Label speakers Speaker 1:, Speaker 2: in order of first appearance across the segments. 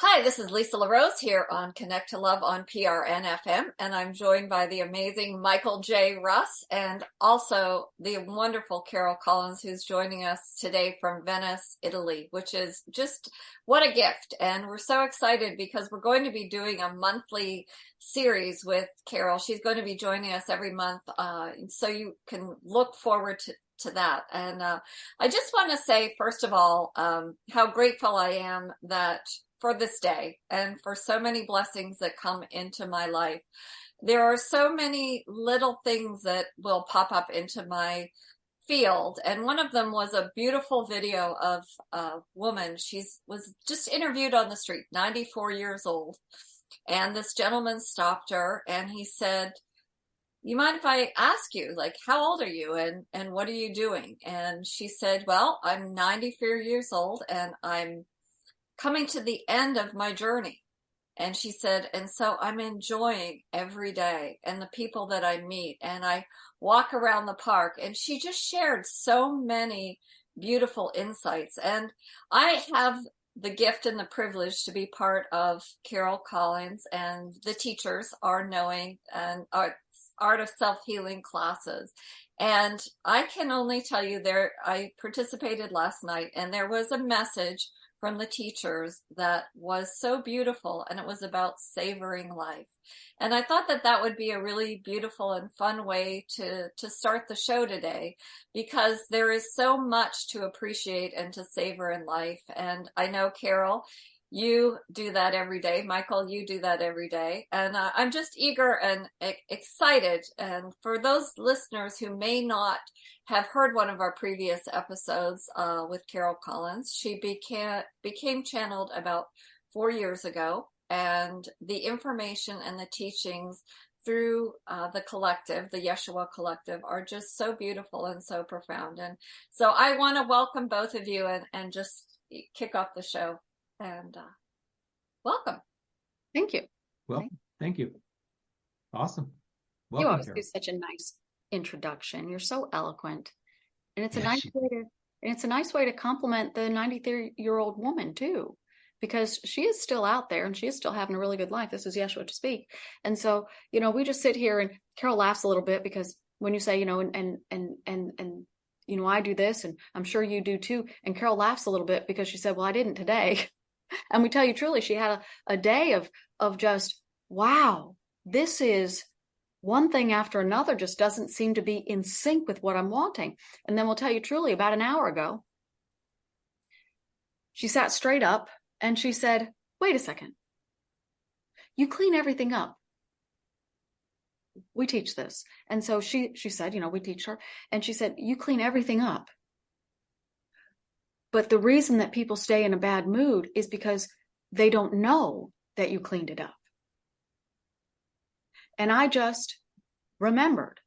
Speaker 1: Hi, this is Lisa LaRose here on Connect to Love on PRN FM, and I'm joined by the amazing Michael J. Russ and also the wonderful Carol Collins, who's joining us today from Venice, Italy, which is just what a gift. And we're so excited because we're going to be doing a monthly series with Carol. She's going to be joining us every month, so you can look forward to that. And I just want to say, first of all, how grateful I am that for this day and for so many blessings that come into my life. There are so many little things that will pop up into my field. And one of them was a beautiful video of a woman. She was just interviewed on the street, 94 years old. And this gentleman stopped her and he said, "You mind if I ask you, like, how old are you and what are you doing?" And she said, "Well, I'm 94 years old and I'm coming to the end of my journey." And she said, "And so I'm enjoying every day and the people that I meet, and I walk around the park." And she just shared so many beautiful insights. And I have the gift and the privilege to be part of Carol Collins and the teachers are knowing and art of self-healing classes. And I can only tell you I participated last night and there was a message from the teachers that was so beautiful, and it was about savoring life. And I thought that that would be a really beautiful and fun way to start the show today, because there is so much to appreciate and to savor in life. And I know, Carol, you do that every day. Michael, you do that every day. And I'm just eager and excited. And for those listeners who may not have heard one of our previous episodes with Carol Collins, she became channeled about 4 years ago. And the information and the teachings through the collective, the Yeshua Collective, are just so beautiful and so profound. And so I want to welcome both of you and just kick off the show. And welcome.
Speaker 2: Thank you.
Speaker 3: Well, thank you. Awesome.
Speaker 2: Welcome, you always Carol. Do such a nice introduction. You're so eloquent, and it's a nice way to compliment the 93-year-old woman too, because she is still out there and she is still having a really good life. This is Yeshua to speak, and so we just sit here and Carol laughs a little bit because when you say and I do this and I'm sure you do too, and Carol laughs a little bit because she said, "Well, I didn't today." And we tell you truly, she had a day of just, wow, this is one thing after another, just doesn't seem to be in sync with what I'm wanting. And then we'll tell you truly, about an hour ago, she sat straight up and she said, "Wait a second, you clean everything up. We teach this." And so she said, we teach her. And she said, "You clean everything up. But the reason that people stay in a bad mood is because they don't know that you cleaned it up." And I just remembered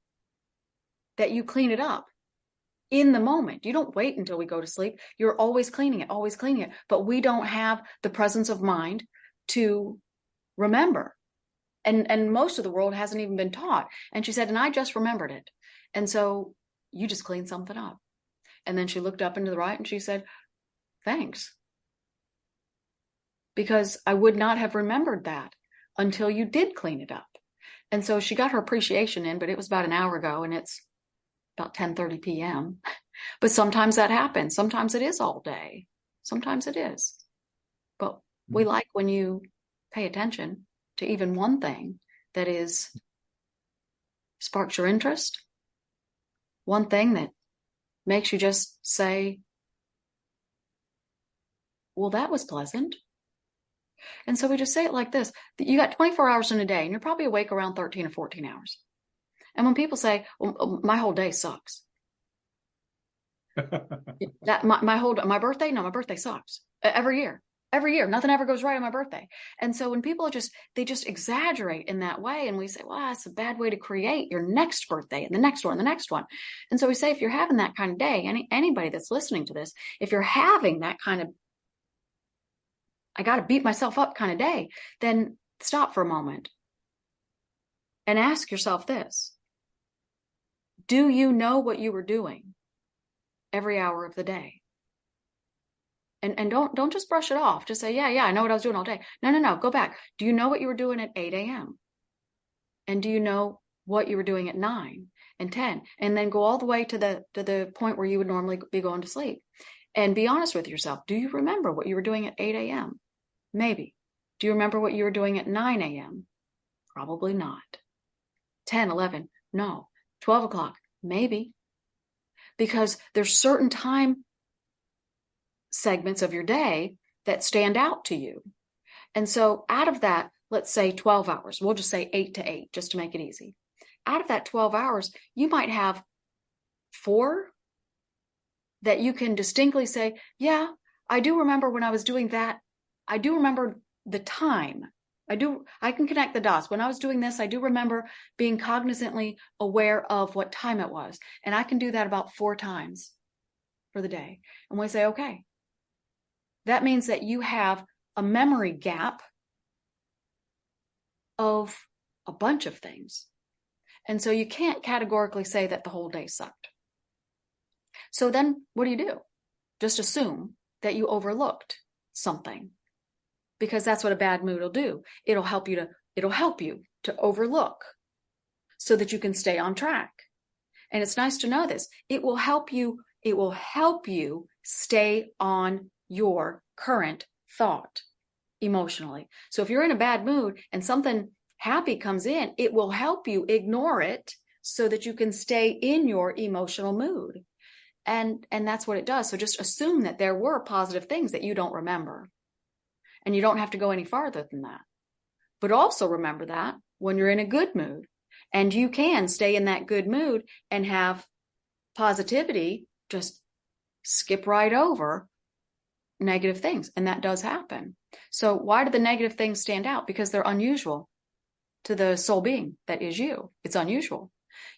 Speaker 2: that you clean it up in the moment. You don't wait until we go to sleep. You're always cleaning it. But we don't have the presence of mind to remember. And most of the world hasn't even been taught. And she said, "And I just remembered it. And so you just cleaned something up." And then she looked up into the right and she said, "Thanks. Because I would not have remembered that until you did clean it up." And so she got her appreciation in, but it was about an hour ago and it's about 10:30 p.m. But sometimes that happens. Sometimes it is all day. Sometimes it is. But we like when you pay attention to even one thing that sparks your interest. One thing that makes you just say, "Well, that was pleasant." And so we just say it like this. You got 24 hours in a day and you're probably awake around 13 or 14 hours. And when people say, "Well, my whole day sucks." My birthday sucks every year. Every year, nothing ever goes right on my birthday. And so when people they just exaggerate in that way, and we say, "Well, that's a bad way to create your next birthday and the next one and the next one." And so we say, if you're having that kind of day, anybody that's listening to this, if you're having that kind of, I got to beat myself up kind of day, then stop for a moment and ask yourself this. Do you know what you were doing every hour of the day? And don't just brush it off. Just say, yeah, I know what I was doing all day. No. Go back. Do you know what you were doing at 8 a.m.? And do you know what you were doing at 9 and 10? And then go all the way to the point where you would normally be going to sleep. And be honest with yourself. Do you remember what you were doing at 8 a.m.? Maybe. Do you remember what you were doing at 9 a.m.? Probably not. 10, 11, no. 12 o'clock, maybe. Because there's certain time segments of your day that stand out to you. And so out of that, let's say 12 hours, we'll just say 8 to 8, just to make it easy. Out of that 12 hours, you might have 4 that you can distinctly say, yeah, I do remember when I was doing that. I do remember the time. I can connect the dots. When I was doing this, I do remember being cognizantly aware of what time it was. And I can do that about 4 times for the day. And we say, okay, that means that you have a memory gap of a bunch of things. And so you can't categorically say that the whole day sucked. So then what do? Just assume that you overlooked something, because that's what a bad mood will do. It'll help you to overlook so that you can stay on track. And it's nice to know this. It will help you stay on your current thought emotionally. So if you're in a bad mood and something happy comes in, it will help you ignore it so that you can stay in your emotional mood. And that's what it does. So just assume that there were positive things that you don't remember. And you don't have to go any farther than that. But also remember that when you're in a good mood, and you can stay in that good mood and have positivity, just skip right over negative things. And that does happen. So why do the negative things stand out? Because they're unusual to the soul being that is you. It's unusual.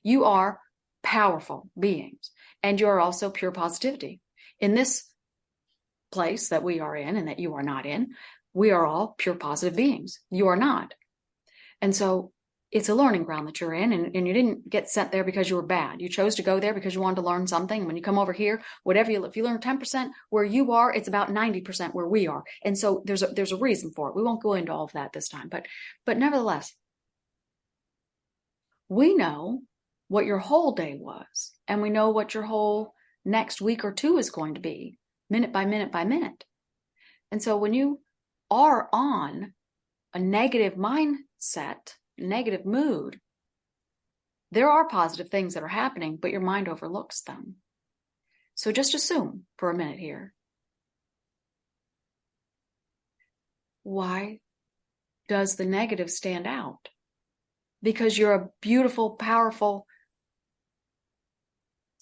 Speaker 2: You are powerful beings, and you're also pure positivity. In this place that we are in and that you are not in, we are all pure positive beings. You are not. And so it's a learning ground that you're in, and you didn't get sent there because you were bad. You chose to go there because you wanted to learn something. And when you come over here, if you learn 10% where you are, it's about 90% where we are. And so there's a reason for it. We won't go into all of that this time, but nevertheless, we know what your whole day was, and we know what your whole next week or 2 is going to be, minute by minute by minute. And so when you are on a negative mindset, negative mood, there are positive things that are happening, but your mind overlooks them. So just assume for a minute here. Why does the negative stand out? Because you're a beautiful, powerful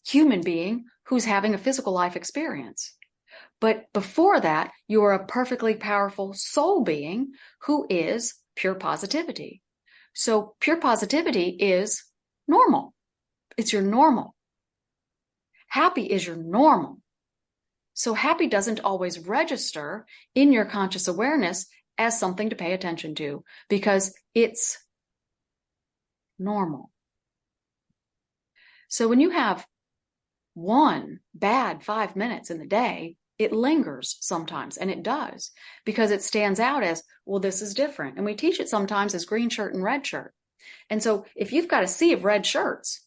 Speaker 2: human being who's having a physical life experience. But before that, you are a perfectly powerful soul being who is pure positivity. So pure positivity is normal. It's your normal. Happy is your normal. So happy doesn't always register in your conscious awareness as something to pay attention to, because it's normal. So when you have one bad 5 minutes in the day, it lingers sometimes, and it does, because it stands out as, well, this is different. And we teach it sometimes as green shirt and red shirt. And so if you've got a sea of red shirts,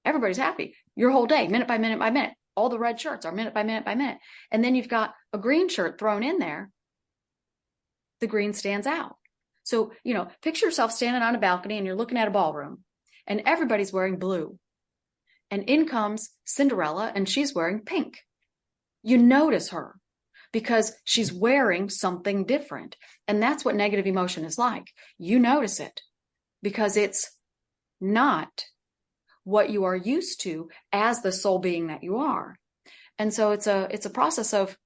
Speaker 2: everybody's happy. Your whole day, minute by minute by minute, all the red shirts are minute by minute by minute. And then you've got a green shirt thrown in there. The green stands out. So, picture yourself standing on a balcony and you're looking at a ballroom and everybody's wearing blue. And in comes Cinderella and she's wearing pink. You notice her because she's wearing something different. And that's what negative emotion is like. You notice it because it's not what you are used to as the soul being that you are. And so it's a process of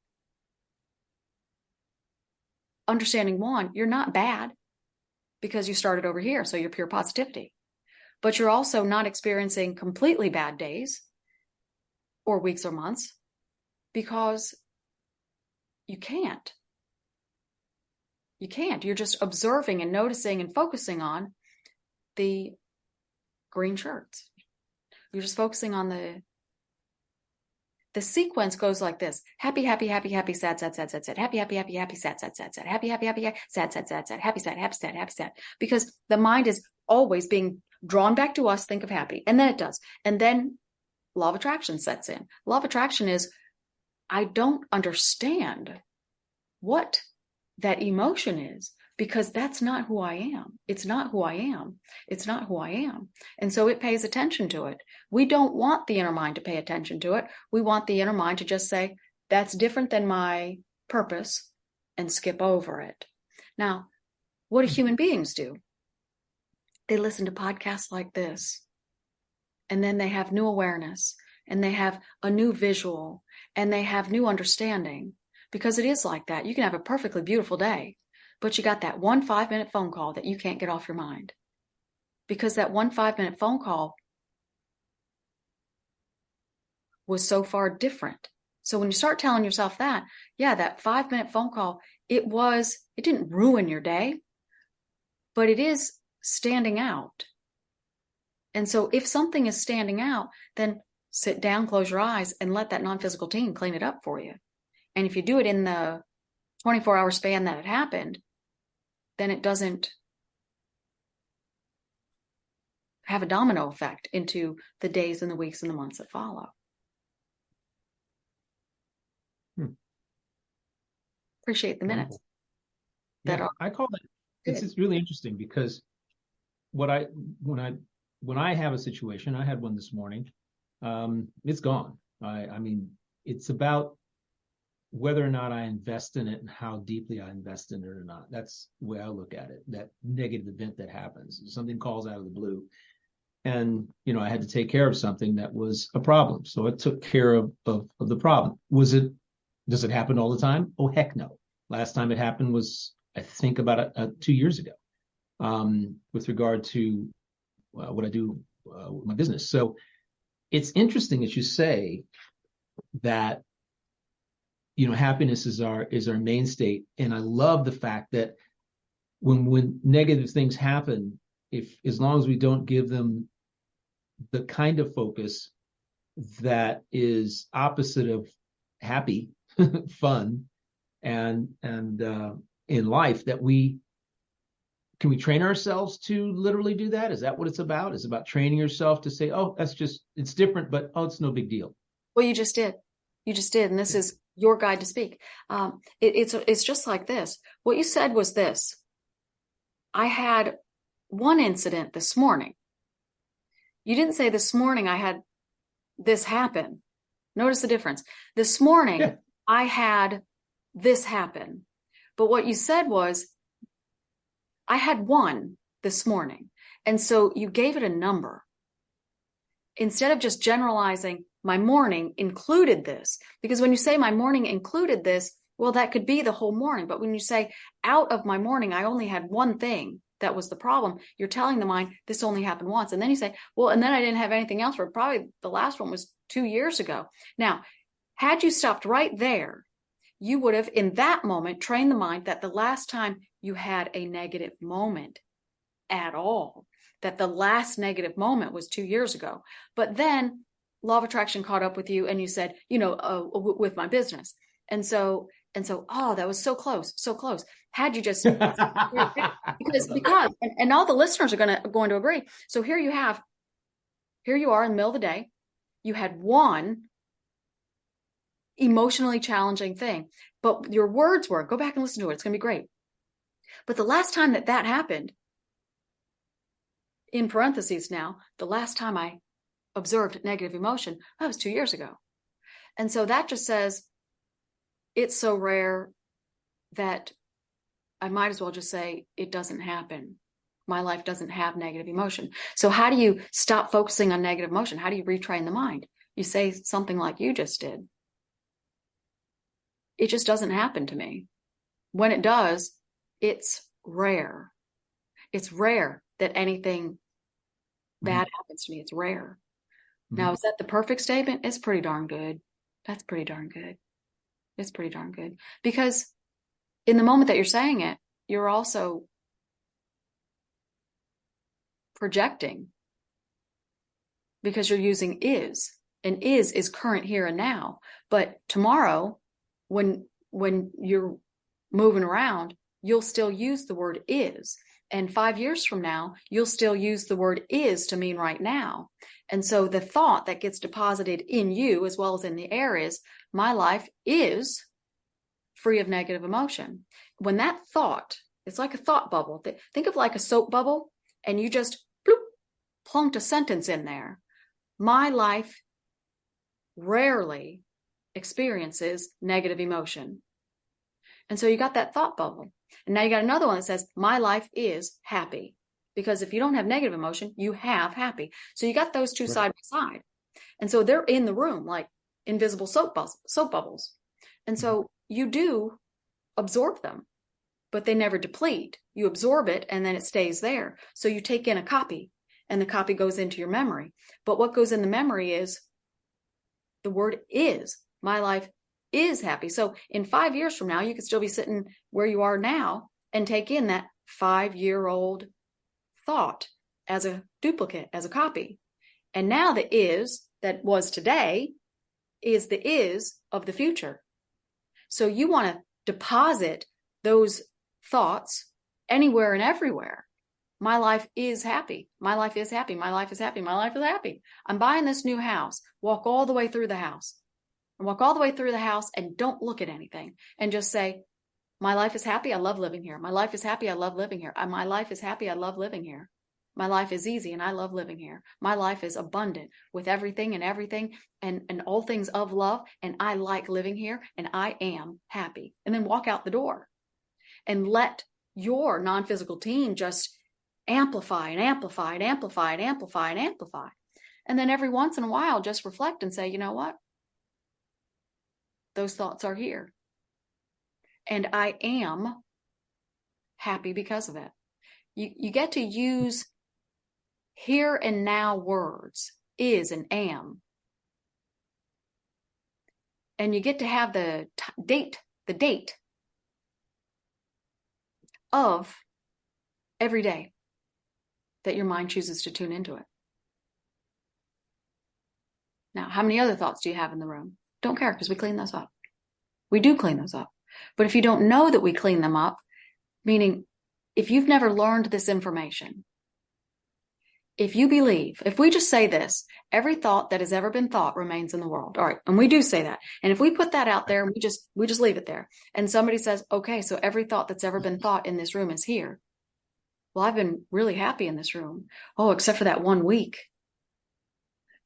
Speaker 2: understanding, one, you're not bad because you started over here, so you're pure positivity. But you're also not experiencing completely bad days or weeks or months because you can't. You can't. You're just observing and noticing and focusing on the green shirts. You're just focusing on the sequence goes like this: happy, happy, happy, happy, sad, sad, sad, sad, sad, happy, happy, happy, happy, sad, sad, sad, sad, happy, happy, happy, sad, sad, sad, sad, happy, sad, happy, sad, happy, sad. Because the mind is always being drawn back to us, think of happy. And then it does. And then law of attraction sets in. Law of attraction is, I don't understand what that emotion is, because that's not who I am. It's not who I am. It's not who I am. And so it pays attention to it. We don't want the inner mind to pay attention to it. We want the inner mind to just say, that's different than my purpose, and skip over it. Now, what do human beings do? They listen to podcasts like this, and then they have new awareness, and they have a new visual, and they have new understanding, because it is like that. You can have a perfectly beautiful day, but you got that 1 5-minute phone call that you can't get off your mind, because that 1 5-minute phone call was so far different. So when you start telling yourself that, yeah, that 5-minute phone call, it didn't ruin your day, but it is standing out. And so if something is standing out, then sit down, close your eyes, and let that non-physical team clean it up for you. And if you do it in the 24-hour span that it happened, then it doesn't have a domino effect into the days and the weeks and the months that follow. Appreciate the minutes.
Speaker 3: Yeah, I call it. It's really interesting, because when I have a situation, I had one this morning. It's gone. I mean, it's about whether or not I invest in it and how deeply I invest in it or not. That's the way I look at it. That negative event that happens, something calls out of the blue, and I had to take care of something that was a problem. So I took care of the problem. Does it happen all the time? Oh, heck no. Last time it happened was, I think, about 2 years ago, with regard to what I do with my business. So it's interesting that you say that, happiness is our main state. And I love the fact that when negative things happen, as long as we don't give them the kind of focus that is opposite of happy, fun, and in life, that can we train ourselves to literally do that? Is that what it's about? Is it about training yourself to say, oh, it's different, but it's no big deal?
Speaker 2: Well, you just did. And this is your guide to speak. It's just like this. What you said was this: I had one incident this morning. You didn't say this morning I had this happen. Notice the difference. This morning, I had this happen. But what you said was, I had one this morning. And so you gave it a number. Instead of just generalizing, my morning included this. Because when you say my morning included this, well, that could be the whole morning. But when you say out of my morning, I only had one thing that was the problem, you're telling the mind this only happened once. And then you say, well, and then I didn't have anything else, or probably the last one was 2 years ago. Now, had you stopped right there, you would have, in that moment, trained the mind that the last time you had a negative moment at all, that the last negative moment was 2 years ago. But then law of attraction caught up with you, and you said, with my business. And so, oh, that was so close, so close. Had you just, because all the listeners are going to agree. So here you are in the middle of the day. You had one emotionally challenging thing, but your words were, go back and listen to it. It's going to be great. But the last time that happened, in parentheses now, the last time I observed negative emotion, that was 2 years ago. And so that just says, it's so rare that I might as well just say it doesn't happen. My life doesn't have negative emotion. So how do you stop focusing on negative emotion? How do you retrain the mind? You say something like you just did. It just doesn't happen to me. When it does, it's rare. It's rare that anything bad happens to me. It's rare. Now, is that the perfect statement? It's pretty darn good. That's pretty darn good. It's pretty darn good. Because in the moment that you're saying it, you're also projecting, because you're using is. And is current here and now. But tomorrow, when you're moving around, you'll still use the word is. And 5 years from now, you'll still use the word is to mean right now. And so the thought that gets deposited in you as well as in the air is, my life is free of negative emotion. When that thought, it's like a thought bubble. Think of like a soap bubble, and you just bloop, plunked a sentence in there. My life rarely experiences negative emotion. And so you got that thought bubble. And now you got another one that says, my life is happy. Because if you don't have negative emotion, you have happy. So you got those two side by side. And so they're in the room like invisible soap bubbles. And so you do absorb them, but they never deplete. You absorb it and then it stays there. So you take in a copy and the copy goes into your memory. But what goes in the memory is the word is. My life is happy. So in 5 years from now, you could still be sitting where you are now and take in that 5-year-old thought as a duplicate, as a copy. And now the is that was today is the is of the future. So you want to deposit those thoughts anywhere and everywhere. My life is happy. My life is happy. My life is happy. My life is happy. I'm buying this new house. Walk all the way through the house. And walk all the way through the house and don't look at anything. And just say, my life is happy. I love living here. My life is happy. I love living here. My life is happy. I love living here. My life is easy and I love living here. My life is abundant with everything and all things of love. And I like living here and I am happy. And then walk out the door and let your non-physical team just amplify and amplify and amplify and amplify and amplify. And then every once in a while, just reflect and say, you know what? Those thoughts are here. And I am happy because of it. You get to use here and now words, is and am. And you get to have the date of every day that your mind chooses to tune into it. Now, how many other thoughts do you have in the room? Don't care, because we clean those up. We do clean those up. But if you don't know that we clean them up, meaning if you've never learned this information, if you believe, if we just say this, every thought that has ever been thought remains in the world. All right. And we do say that. And if we put that out there and we just leave it there, and somebody says, okay, so every thought that's ever been thought in this room is here. Well, I've been really happy in this room. Oh, except for that 1 week.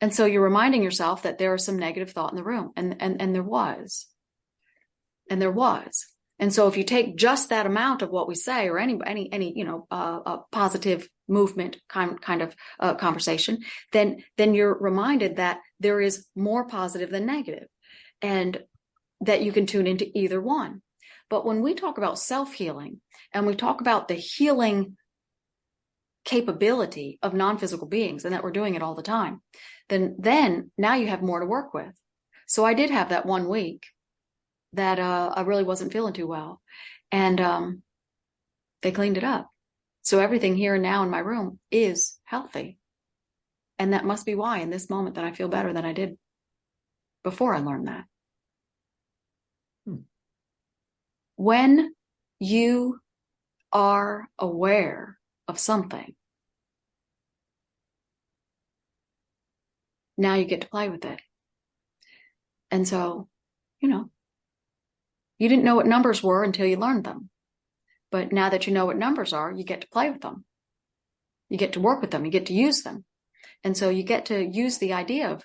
Speaker 2: And so you're reminding yourself that there is some negative thought in the room. And there was. And there was. And so if you take just that amount of what we say, or any positive movement kind of conversation, then you're reminded that there is more positive than negative, and that you can tune into either one. But when we talk about self-healing and we talk about the healing capability of non-physical beings, and that we're doing it all the time, then now you have more to work with. So I did have that 1 week that I really wasn't feeling too well. And they cleaned it up. So everything here and now in my room is healthy. And that must be why in this moment that I feel better than I did before I learned that. When you are aware of something, now you get to play with it. And so, you didn't know what numbers were until you learned them. But now that you know what numbers are, you get to play with them. You get to work with them. You get to use them. And so you get to use the idea of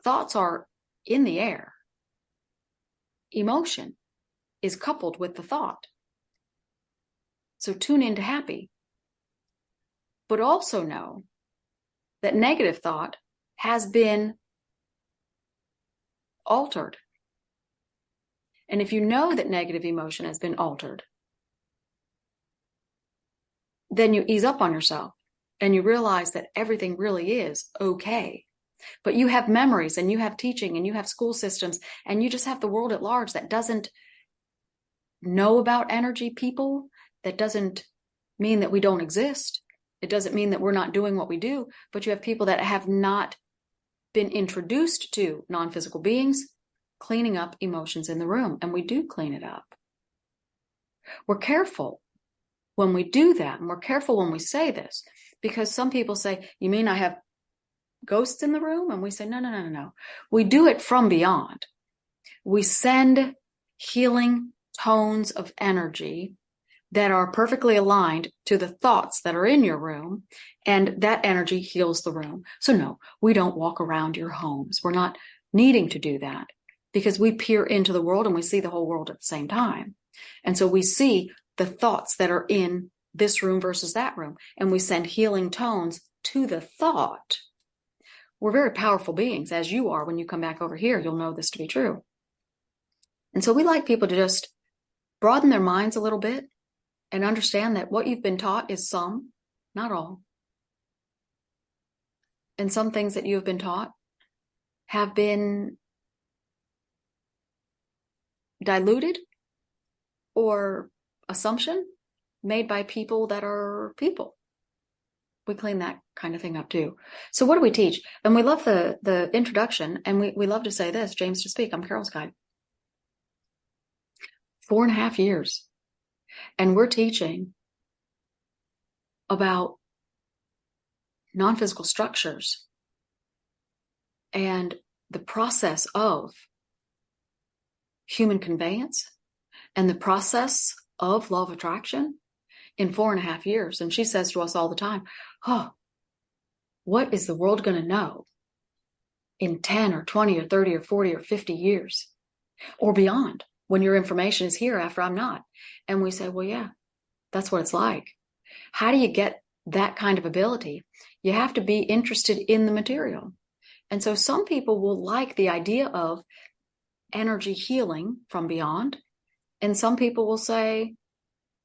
Speaker 2: thoughts are in the air. Emotion is coupled with the thought. So tune into happy. But also know that negative thought has been altered. And if you know that negative emotion has been altered, then you ease up on yourself and you realize that everything really is okay. But you have memories and you have teaching and you have school systems and you just have the world at large that doesn't know about energy people. That doesn't mean that we don't exist. It doesn't mean that we're not doing what we do, but you have people that have not been introduced to non-physical beings cleaning up emotions in the room, and we do clean it up. We're careful when we do that, and we're careful when we say this, because some people say, you mean I have ghosts in the room? And we say, no. We do it from beyond. We send healing tones of energy that are perfectly aligned to the thoughts that are in your room, and that energy heals the room. So no, we don't walk around your homes. We're not needing to do that, because we peer into the world and we see the whole world at the same time. And so we see the thoughts that are in this room versus that room, and we send healing tones to the thought. We're very powerful beings, as you are. When you come back over here, you'll know this to be true. And so we like people to just broaden their minds a little bit and understand that what you've been taught is some, not all. And some things that you have been taught have been diluted or assumption made by people that are people. We clean that kind of thing up too. So what do we teach? And we love the introduction, and we love to say this, James to Speak. I'm Carol's guide. 4.5 years. And we're teaching about non-physical structures and the process of human conveyance and the process of law of attraction in 4.5 years. And she says to us all the time, oh, what is the world going to know in 10 or 20 or 30 or 40 or 50 years or beyond, when your information is here after I'm not? And we say, well, yeah, that's what it's like. How do you get that kind of ability? You have to be interested in the material. And so some people will like the idea of energy healing from beyond. And some people will say,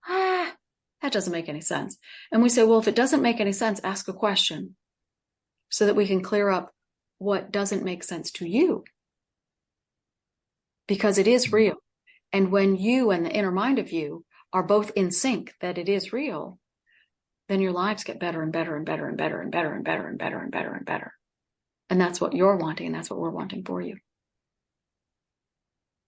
Speaker 2: that doesn't make any sense. And we say, well, if it doesn't make any sense, ask a question so that we can clear up what doesn't make sense to you. Because it is real. And when you and the inner mind of you are both in sync that it is real, then your lives get better and better and better and better and better and better and better and better and better. And that's what you're wanting, and that's what we're wanting for you.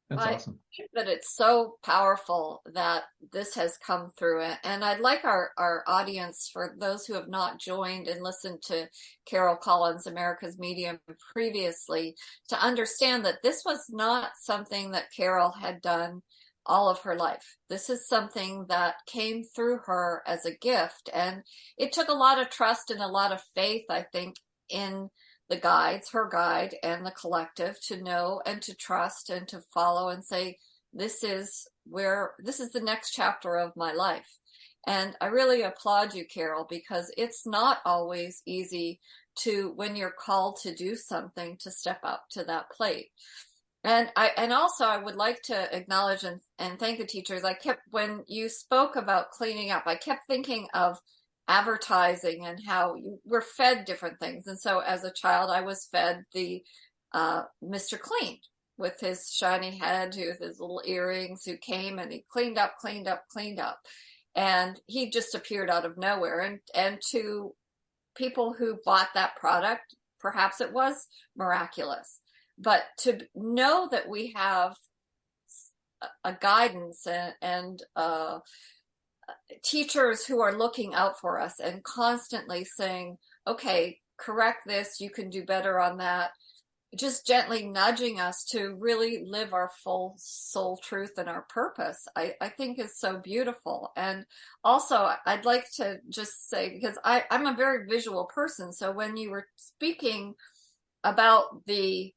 Speaker 3: That's awesome.
Speaker 1: I think that it's so powerful that this has come through it. And I'd like our audience, for those who have not joined and listened to Carol Collins, America's Medium, previously, to understand that this was not something that Carol had done all of her life. This is something that came through her as a gift. And it took a lot of trust and a lot of faith, I think, in the guides, her guide and the collective, to know and to trust and to follow and say, this is the next chapter of my life. And I really applaud you, Carol, because it's not always easy to, when you're called to do something, to step up to that plate. And also I would like to acknowledge and thank the teachers. When you spoke about cleaning up, I kept thinking of advertising and how we're fed different things. And so as a child, I was fed the Mr. Clean with his shiny head, with his little earrings, who came and he cleaned up. And he just appeared out of nowhere. And to people who bought that product, perhaps it was miraculous. But to know that we have a guidance and teachers who are looking out for us and constantly saying, okay, correct this, you can do better on that, just gently nudging us to really live our full soul truth and our purpose, I think is so beautiful. And also I'd like to just say, because I'm a very visual person, so when you were speaking about the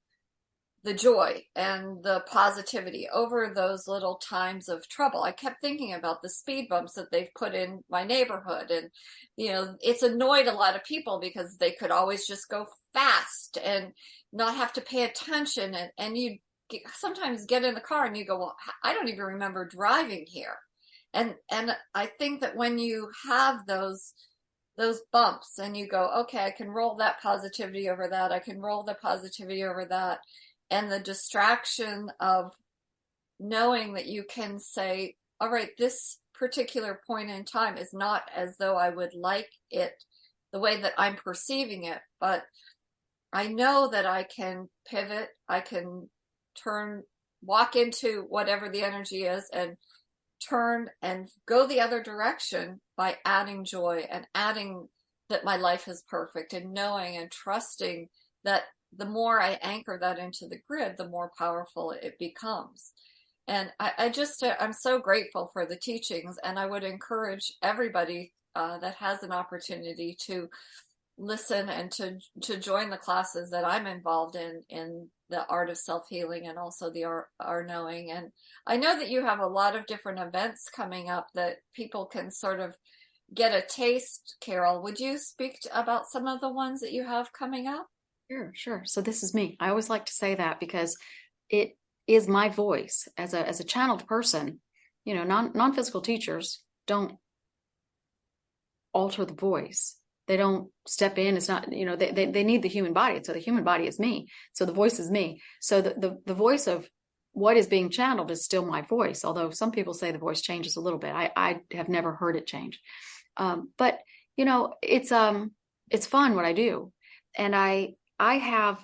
Speaker 1: joy and the positivity over those little times of trouble, I kept thinking about the speed bumps that they've put in my neighborhood. And, it's annoyed a lot of people because they could always just go fast and not have to pay attention. And you sometimes get in the car and you go, well, I don't even remember driving here. And I think that when you have those bumps and you go, okay, I can roll that positivity over that, I can roll the positivity over that. And the distraction of knowing that you can say, all right, this particular point in time is not as though I would like it the way that I'm perceiving it, but I know that I can pivot, I can walk into whatever the energy is and turn and go the other direction by adding joy and adding that my life is perfect, and knowing and trusting that the more I anchor that into the grid, the more powerful it becomes. And I'm so grateful for the teachings, and I would encourage everybody that has an opportunity to listen and to join the classes that I'm involved in the art of self-healing, and also the art knowing. And I know that you have a lot of different events coming up that people can sort of get a taste. Carol, would you speak about some of the ones that you have coming up?
Speaker 2: Sure. So this is me. I always like to say that because it is my voice as a channeled person. You know, non-physical teachers don't alter the voice. They don't step in. It's not, you know, they need the human body. So the human body is me. So the voice is me. So the voice of what is being channeled is still my voice. Although some people say the voice changes a little bit. I have never heard it change. But you know, it's fun what I do. And I have,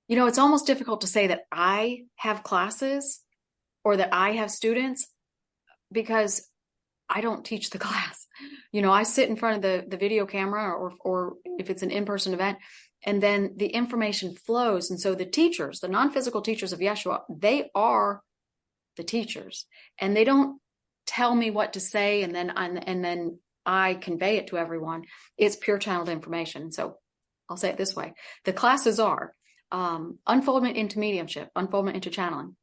Speaker 2: you know, it's almost difficult to say that I have classes or that I have students, because I don't teach the class. You know, I sit in front of the video camera, or if it's an in-person event, and then the information flows. And so the teachers, the non-physical teachers of Yeshua, they are the teachers, and they don't tell me what to say and then I convey it to everyone. It's pure channeled information. So I'll say it this way. The classes are Unfoldment into Mediumship, Unfoldment into Channeling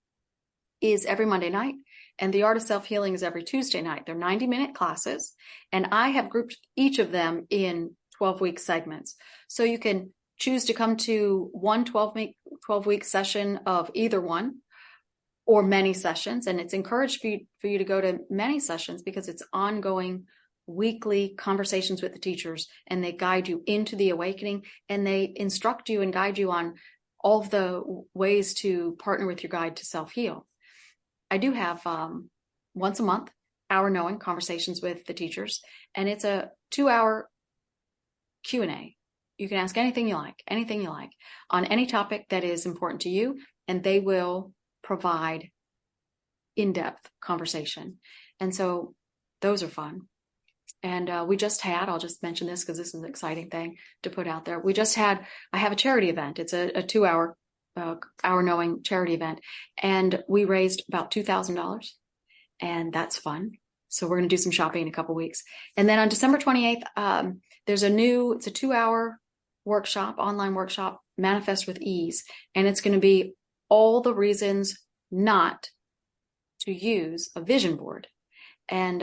Speaker 2: is every Monday night. And the Art of Self-Healing is every Tuesday night. They're 90-minute classes. And I have grouped each of them in 12-week segments. So you can choose to come to one 12-week session of either one, or many sessions. And it's encouraged for you to go to many sessions, because it's ongoing weekly conversations with the teachers, and they guide you into the awakening, and they instruct you and guide you on all of the ways to partner with your guide to self-heal. I do have once a month, Hour Knowing conversations with the teachers, and it's a 2-hour Q&A. You can ask anything you like on any topic that is important to you, and they will provide in-depth conversation. And so those are fun. And we just had, I'll just mention this because this is an exciting thing to put out there. I have a charity event. It's a 2-hour Hour Knowing charity event. And we raised about $2,000, and that's fun. So we're going to do some shopping in a couple weeks. And then on December 28th, it's a 2-hour workshop, online workshop, Manifest with Ease. And it's going to be all the reasons not to use a vision board, and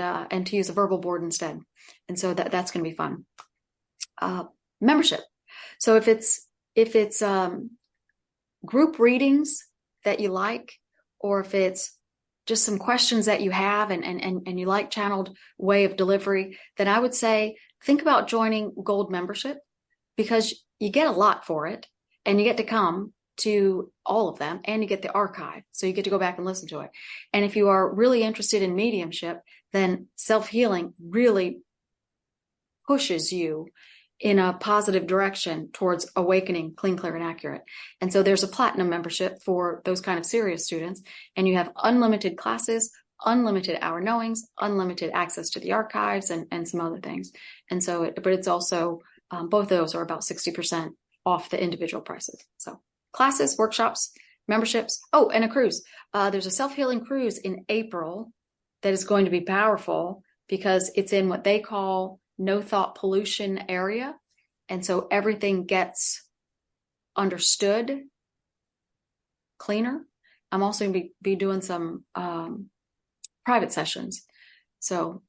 Speaker 2: to use a verbal board instead. And so that's going to be fun. Membership. So if it's group readings that you like, or if it's just some questions that you have and you like channeled way of delivery, then I would say think about joining Gold membership, because you get a lot for it, and you get to come to all of them, and you get the archive. So you get to go back and listen to it. And if you are really interested in mediumship, then self-healing really pushes you in a positive direction towards awakening, clean, clear, and accurate. And so there's a platinum membership for those kind of serious students, and you have unlimited classes, unlimited hour knowings, unlimited access to the archives, and some other things. And so, but it's also, both of those are about 60% off the individual prices. So classes, workshops, memberships. Oh, and a cruise. There's a self-healing cruise in April that is going to be powerful, because it's in what they call no thought pollution area. And so everything gets understood cleaner. I'm also going to be doing some private sessions. So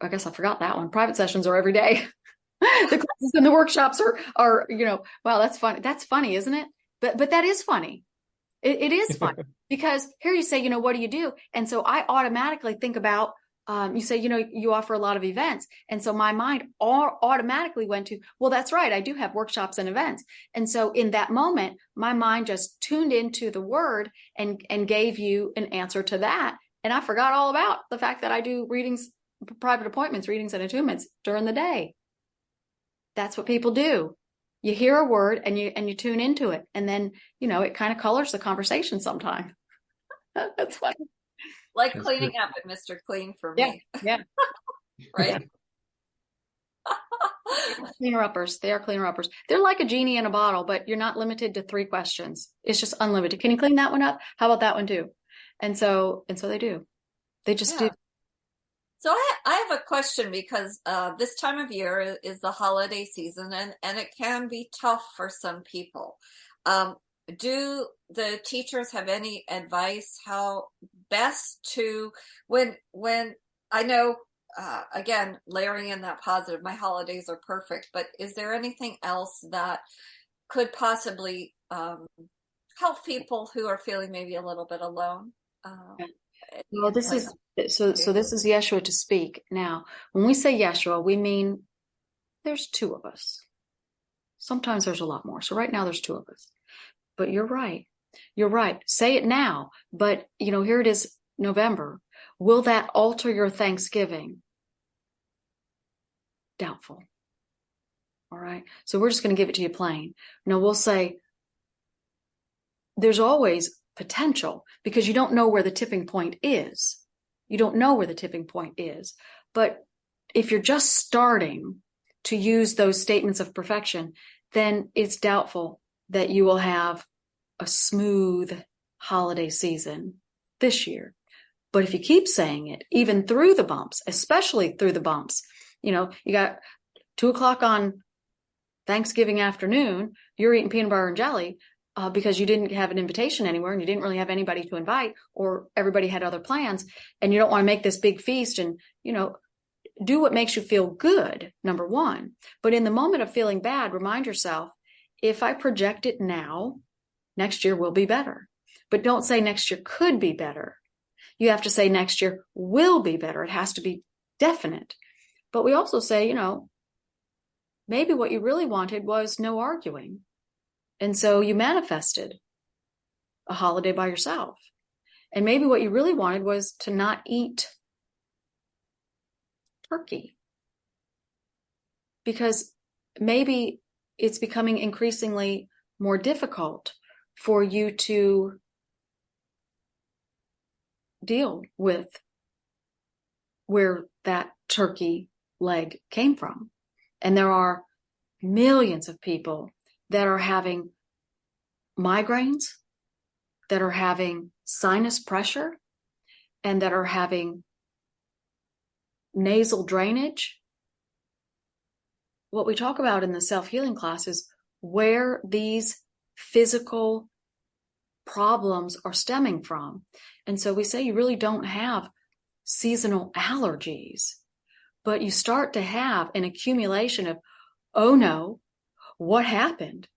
Speaker 2: I guess I forgot that one. Private sessions are every day. The classes and the workshops are, wow, that's funny. That's funny, isn't it? But that is funny. It is fun, because here you say, what do you do? And so I automatically think about, you say, you offer a lot of events. And so my mind automatically went to, well, that's right. I do have workshops and events. And so in that moment, my mind just tuned into the word and gave you an answer to that. And I forgot all about the fact that I do readings private appointments, readings, and attunements during the day. That's what people do. You hear a word and you tune into it, and then it kind of colors the conversation sometimes. That's funny.
Speaker 1: Like that's cleaning good. Up at Mr. Clean for me.
Speaker 2: Yeah.
Speaker 1: Right.
Speaker 2: Cleaner uppers. They are cleaner uppers. They're like a genie in a bottle, but you're not limited to 3 questions. It's just unlimited. Can you clean that one up? How about that one too? And so they do. They just do.
Speaker 1: So I have a question, because this time of year is the holiday season, and it can be tough for some people. Do the teachers have any advice how best to, when I know, again, layering in that positive, my holidays are perfect, but is there anything else that could possibly help people who are feeling maybe a little bit alone?
Speaker 2: Well, this is so this is Yeshua to speak. Now, when we say Yeshua, we mean there's 2 of us. Sometimes there's a lot more. So right now there's 2 of us. But you're right. You're right. Say it now. But, here it is, November. Will that alter your Thanksgiving? Doubtful. All right. So we're just going to give it to you plain. No, we'll say there's always potential, because you don't know where the tipping point is. You don't know where the tipping point is. But if you're just starting to use those statements of perfection, then it's doubtful that you will have a smooth holiday season this year. But if you keep saying it, even through the bumps, especially through the bumps, you got 2:00 on Thanksgiving afternoon, you're eating peanut butter and jelly because you didn't have an invitation anywhere, and you didn't really have anybody to invite, or everybody had other plans, and you don't want to make this big feast, and, do what makes you feel good, number one. But in the moment of feeling bad, remind yourself, if I project it now, next year will be better. But don't say next year could be better. You have to say next year will be better. It has to be definite. But we also say, maybe what you really wanted was no arguing. And so you manifested a holiday by yourself. And maybe what you really wanted was to not eat turkey. Because maybe it's becoming increasingly more difficult for you to deal with where that turkey leg came from. And there are millions of people that are having migraines, that are having sinus pressure, and that are having nasal drainage. What we talk about in the self-healing class is where these physical problems are stemming from. And so we say you really don't have seasonal allergies, but you start to have an accumulation of, oh no, what happened?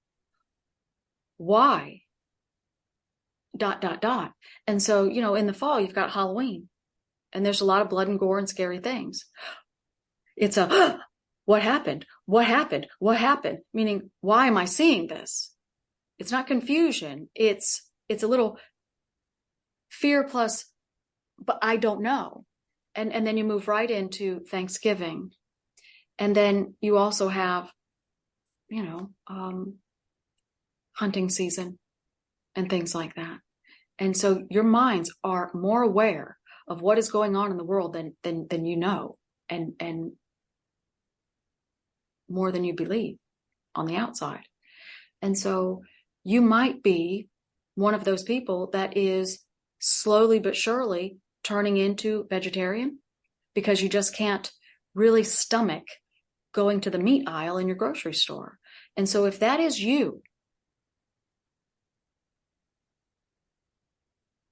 Speaker 2: Why? ... And so, in the fall, you've got Halloween, and there's a lot of blood and gore and scary things. It's a, what happened? What happened? What happened? Meaning, why am I seeing this? It's not confusion. It's a little fear plus, but I don't know. And then you move right into Thanksgiving. And then you also have, hunting season and things like that. And so your minds are more aware of what is going on in the world than you know, and more than you believe on the outside. And so you might be one of those people that is slowly but surely turning into vegetarian because you just can't really stomach going to the meat aisle in your grocery store. And so if that is you,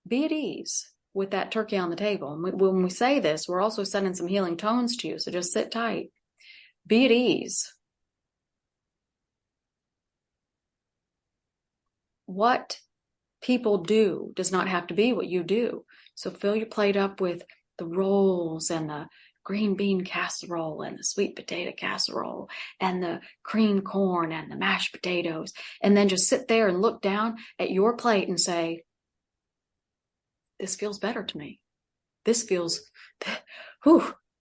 Speaker 2: be at ease with that turkey on the table. And when we say this, we're also sending some healing tones to you. So just sit tight. Be at ease. What people do does not have to be what you do. So fill your plate up with the rolls and the green bean casserole and the sweet potato casserole and the cream corn and the mashed potatoes. And then just sit there and look down at your plate and say, this feels better to me. This feels,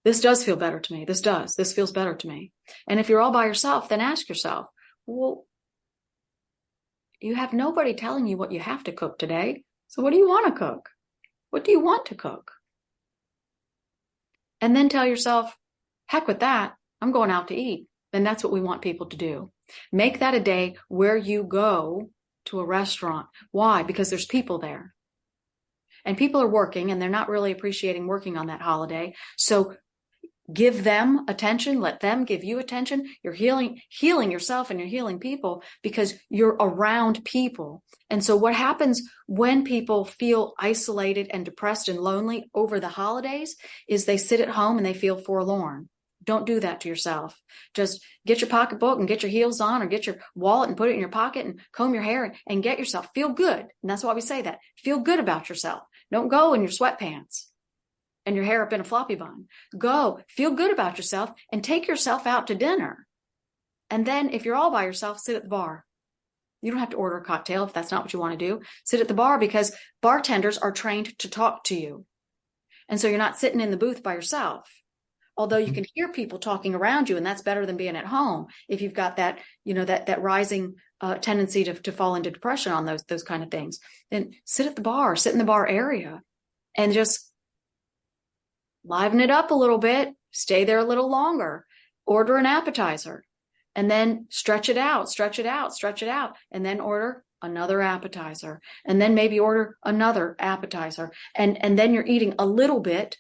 Speaker 2: This does feel better to me. This feels better to me. And if you're all by yourself, then ask yourself, well, you have nobody telling you what you have to cook today. So what do you want to cook? What do you want to cook? And then tell yourself, heck with that. I'm going out to eat. And that's what we want people to do. Make that a day where you go to a restaurant. Why? Because there's people there. And people are working and they're not really appreciating working on that holiday. So give them attention. Let them give you attention. You're healing yourself and you're healing people because you're around people. And so what happens when people feel isolated and depressed and lonely over the holidays is they sit at home and they feel forlorn. Don't do that to yourself. Just get your pocketbook and get your heels on, or get your wallet and put it in your pocket and comb your hair and get yourself. Feel good. And that's why we say that. Feel good about yourself. Don't go in your sweatpants and your hair up in a floppy bun. Go, feel good about yourself and take yourself out to dinner. And then if you're all by yourself, sit at the bar. You don't have to order a cocktail if that's not what you want to do. Sit at the bar because bartenders are trained to talk to you. And so you're not sitting in the booth by yourself. Although you can hear people talking around you, and that's better than being at home if you've got that, that rising tendency to fall into depression on those kind of things. Then sit at the bar, sit in the bar area, and just liven it up a little bit. Stay there a little longer. Order an appetizer, and then stretch it out, and then order another appetizer, and then maybe order another appetizer, and then you're eating a little bit,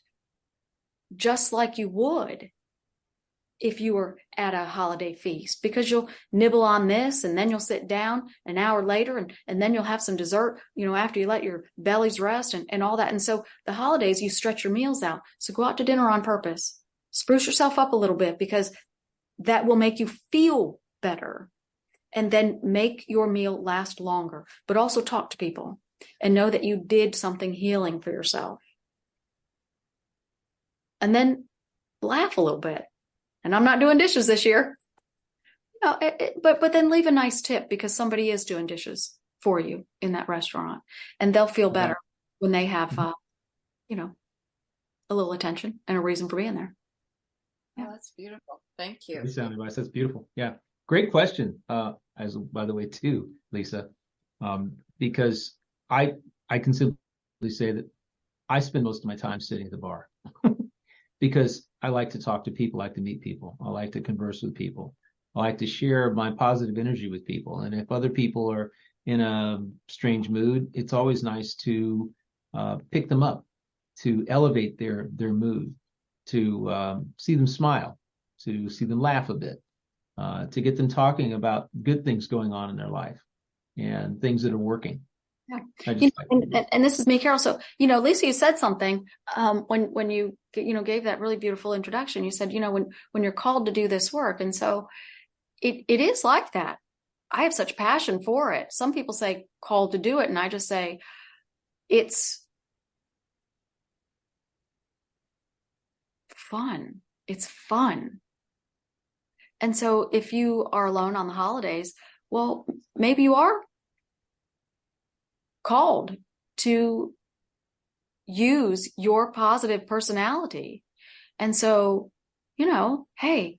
Speaker 2: just like you would if you were at a holiday feast, because you'll nibble on this and then you'll sit down an hour later and then you'll have some dessert, after you let your bellies rest and all that. And so the holidays, you stretch your meals out. So go out to dinner on purpose. Spruce yourself up a little bit because that will make you feel better. And then make your meal last longer, but also talk to people and know that you did something healing for yourself. And then laugh a little bit. And I'm not doing dishes this year. But then leave a nice tip because somebody is doing dishes for you in that restaurant. And they'll feel better when they have, a little attention and a reason for being there.
Speaker 1: Yeah, that's beautiful. Thank you.
Speaker 3: Good sound advice. That's beautiful. Yeah. Great question. As by the way, too, Lisa, because I can simply say that I spend most of my time sitting at the bar. Because I like to talk to people, I like to meet people, I like to converse with people, I like to share my positive energy with people. And if other people are in a strange mood, it's always nice to pick them up, to elevate their mood, to see them smile, to see them laugh a bit, to get them talking about good things going on in their life and things that are working.
Speaker 2: Yeah. And this is me, Carol. So, Lisa, you said something when you gave that really beautiful introduction. You said, when you're called to do this work. And so it is like that. I have such passion for it. Some people say called to do it. And I just say it's fun. It's fun. And so if you are alone on the holidays, well, maybe you are called to use your positive personality. And so, hey,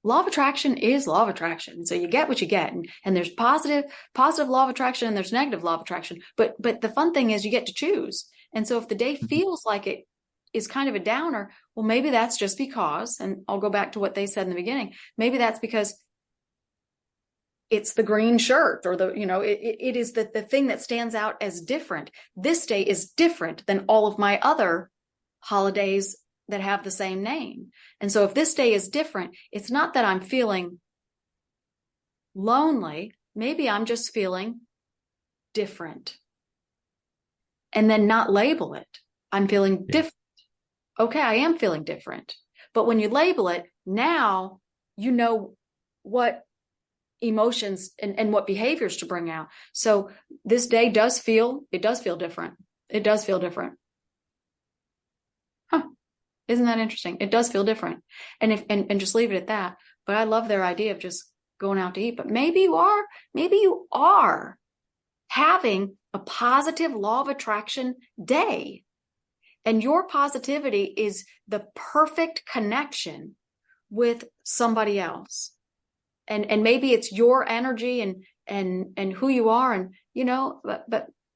Speaker 2: law of attraction is law of attraction. So you get what you get. And there's positive law of attraction and there's negative law of attraction. But the fun thing is you get to choose. And so if the day feels like it is kind of a downer, well, maybe that's just because, and I'll go back to what they said in the beginning, maybe that's because it's the green shirt or it is the thing that stands out as different. This day is different than all of my other holidays that have the same name. And so if this day is different, it's not that I'm feeling lonely. Maybe I'm just feeling different. And then not label it. I'm feeling different. Okay, I am feeling different. But when you label it, now you know what emotions and what behaviors to bring out. So this day does feel different. It does feel different. Huh. Isn't that interesting? It does feel different. And just leave it at that. But I love their idea of just going out to eat. But maybe you are having a positive law of attraction day. And your positivity is the perfect connection with somebody else. And maybe it's your energy and who you are, and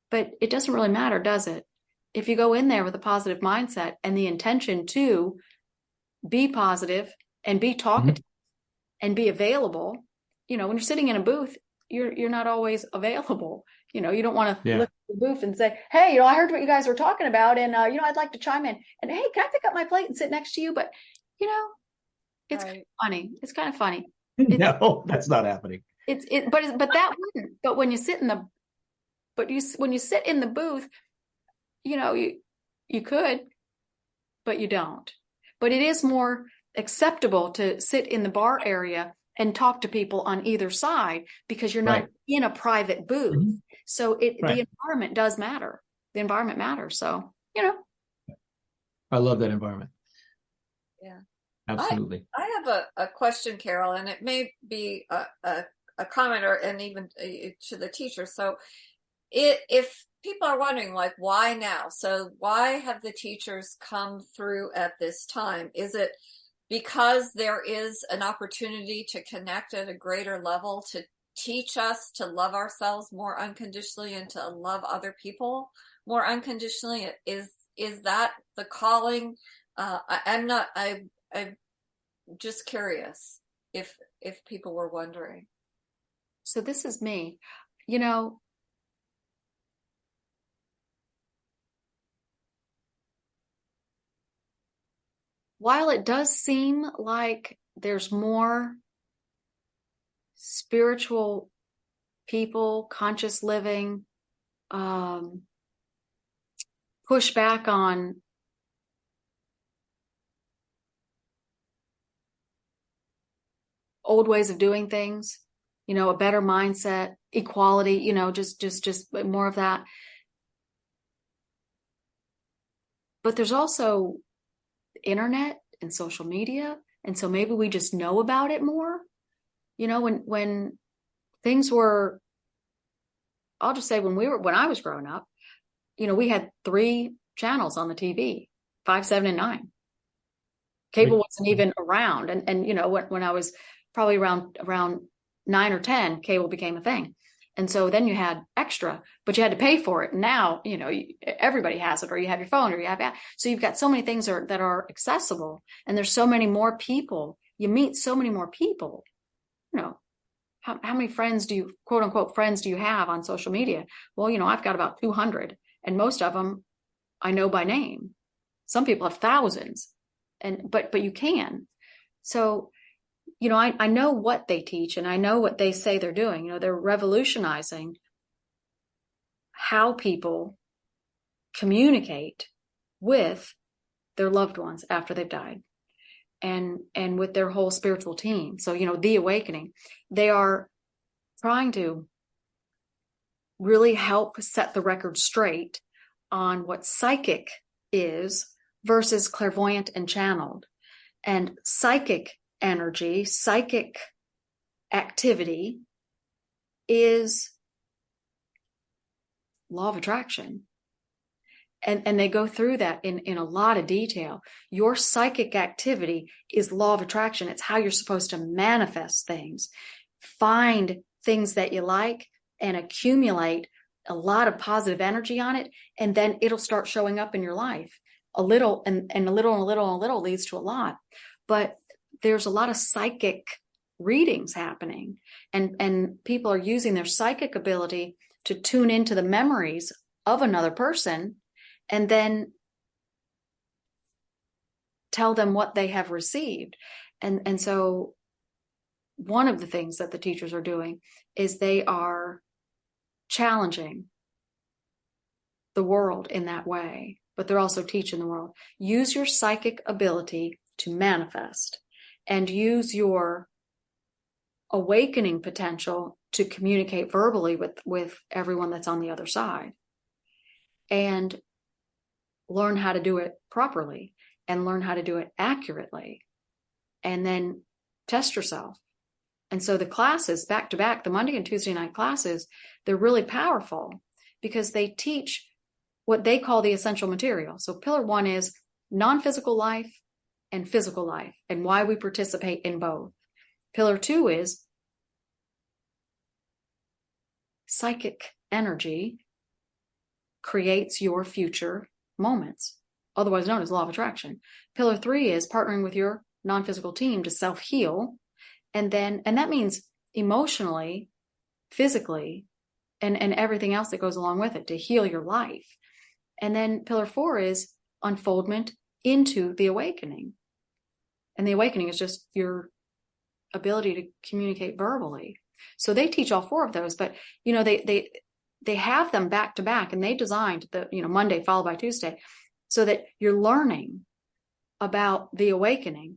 Speaker 2: but it doesn't really matter, does it? If you go in there with a positive mindset and the intention to be positive and be talkative and be available, when you're sitting in a booth, you're not always available. You don't want to look at the booth and say, hey, I heard what you guys were talking about, and I'd like to chime in, and hey, can I pick up my plate and sit next to you? But it's kind of funny. It's kind of funny.
Speaker 3: No, that's not happening.
Speaker 2: But that wouldn't. But when you sit in the booth, you could, but you don't. But it is more acceptable to sit in the bar area and talk to people on either side, because you're not in a private booth. So the environment does matter. The environment matters. So,
Speaker 3: I love that environment.
Speaker 1: Yeah.
Speaker 3: Absolutely.
Speaker 1: I have a question, Carol, and it may be a comment and even to the teacher. So if people are wondering, like, why now? So why have the teachers come through at this time? Is it because there is an opportunity to connect at a greater level, to teach us to love ourselves more unconditionally and to love other people more unconditionally? Is that the calling? I'm just curious if people were wondering.
Speaker 2: So this is me. While it does seem like there's more spiritual people, conscious living, push back on old ways of doing things, a better mindset, equality, just more of that. But there's also internet and social media, and so maybe we just know about it more. When things were, I'll just say, when I was growing up, we had 3 channels on the TV, 5, 7, and 9. Cable wasn't even around, and when I was probably around 9 or 10, cable became a thing. And so then you had extra, but you had to pay for it. Now, everybody has it, or you have your phone, or you have, so you've got so many things that are accessible, and there's so many more people. You meet so many more people. How many friends do you, quote unquote, friends do you have on social media? Well, I've got about 200, and most of them I know by name. Some people have thousands, but you can. So, I know what they teach, and I know what they say they're doing. They're revolutionizing how people communicate with their loved ones after they've died, and with their whole spiritual team. So, the awakening, they are trying to really help set the record straight on what psychic is versus clairvoyant and channeled. And psychic energy, psychic activity is law of attraction. And they go through that in a lot of detail. Your psychic activity is law of attraction. It's how you're supposed to manifest things. Find things that you like and accumulate a lot of positive energy on it, and then it'll start showing up in your life. A little and a little and a little and a little leads to a lot. But there's a lot of psychic readings happening, and people are using their psychic ability to tune into the memories of another person and then tell them what they have received. And so one of the things that the teachers are doing is they are challenging the world in that way, but they're also teaching the world. Use your psychic ability to manifest, and use your awakening potential to communicate verbally with everyone that's on the other side, and learn how to do it properly and learn how to do it accurately, and then test yourself. And so the classes back to back, the Monday and Tuesday night classes, they're really powerful because they teach what they call the essential material. So pillar 1 is non-physical life and physical life, and why we participate in both. Pillar 2 is psychic energy creates your future moments, otherwise known as law of attraction. Pillar 3 is partnering with your non-physical team to self-heal. And that means emotionally, physically, and everything else that goes along with it to heal your life. And then pillar 4 is unfoldment into the awakening. And the awakening is just your ability to communicate verbally. So they teach all 4 of those, but they have them back to back, and they designed the Monday followed by Tuesday so that you're learning about the awakening,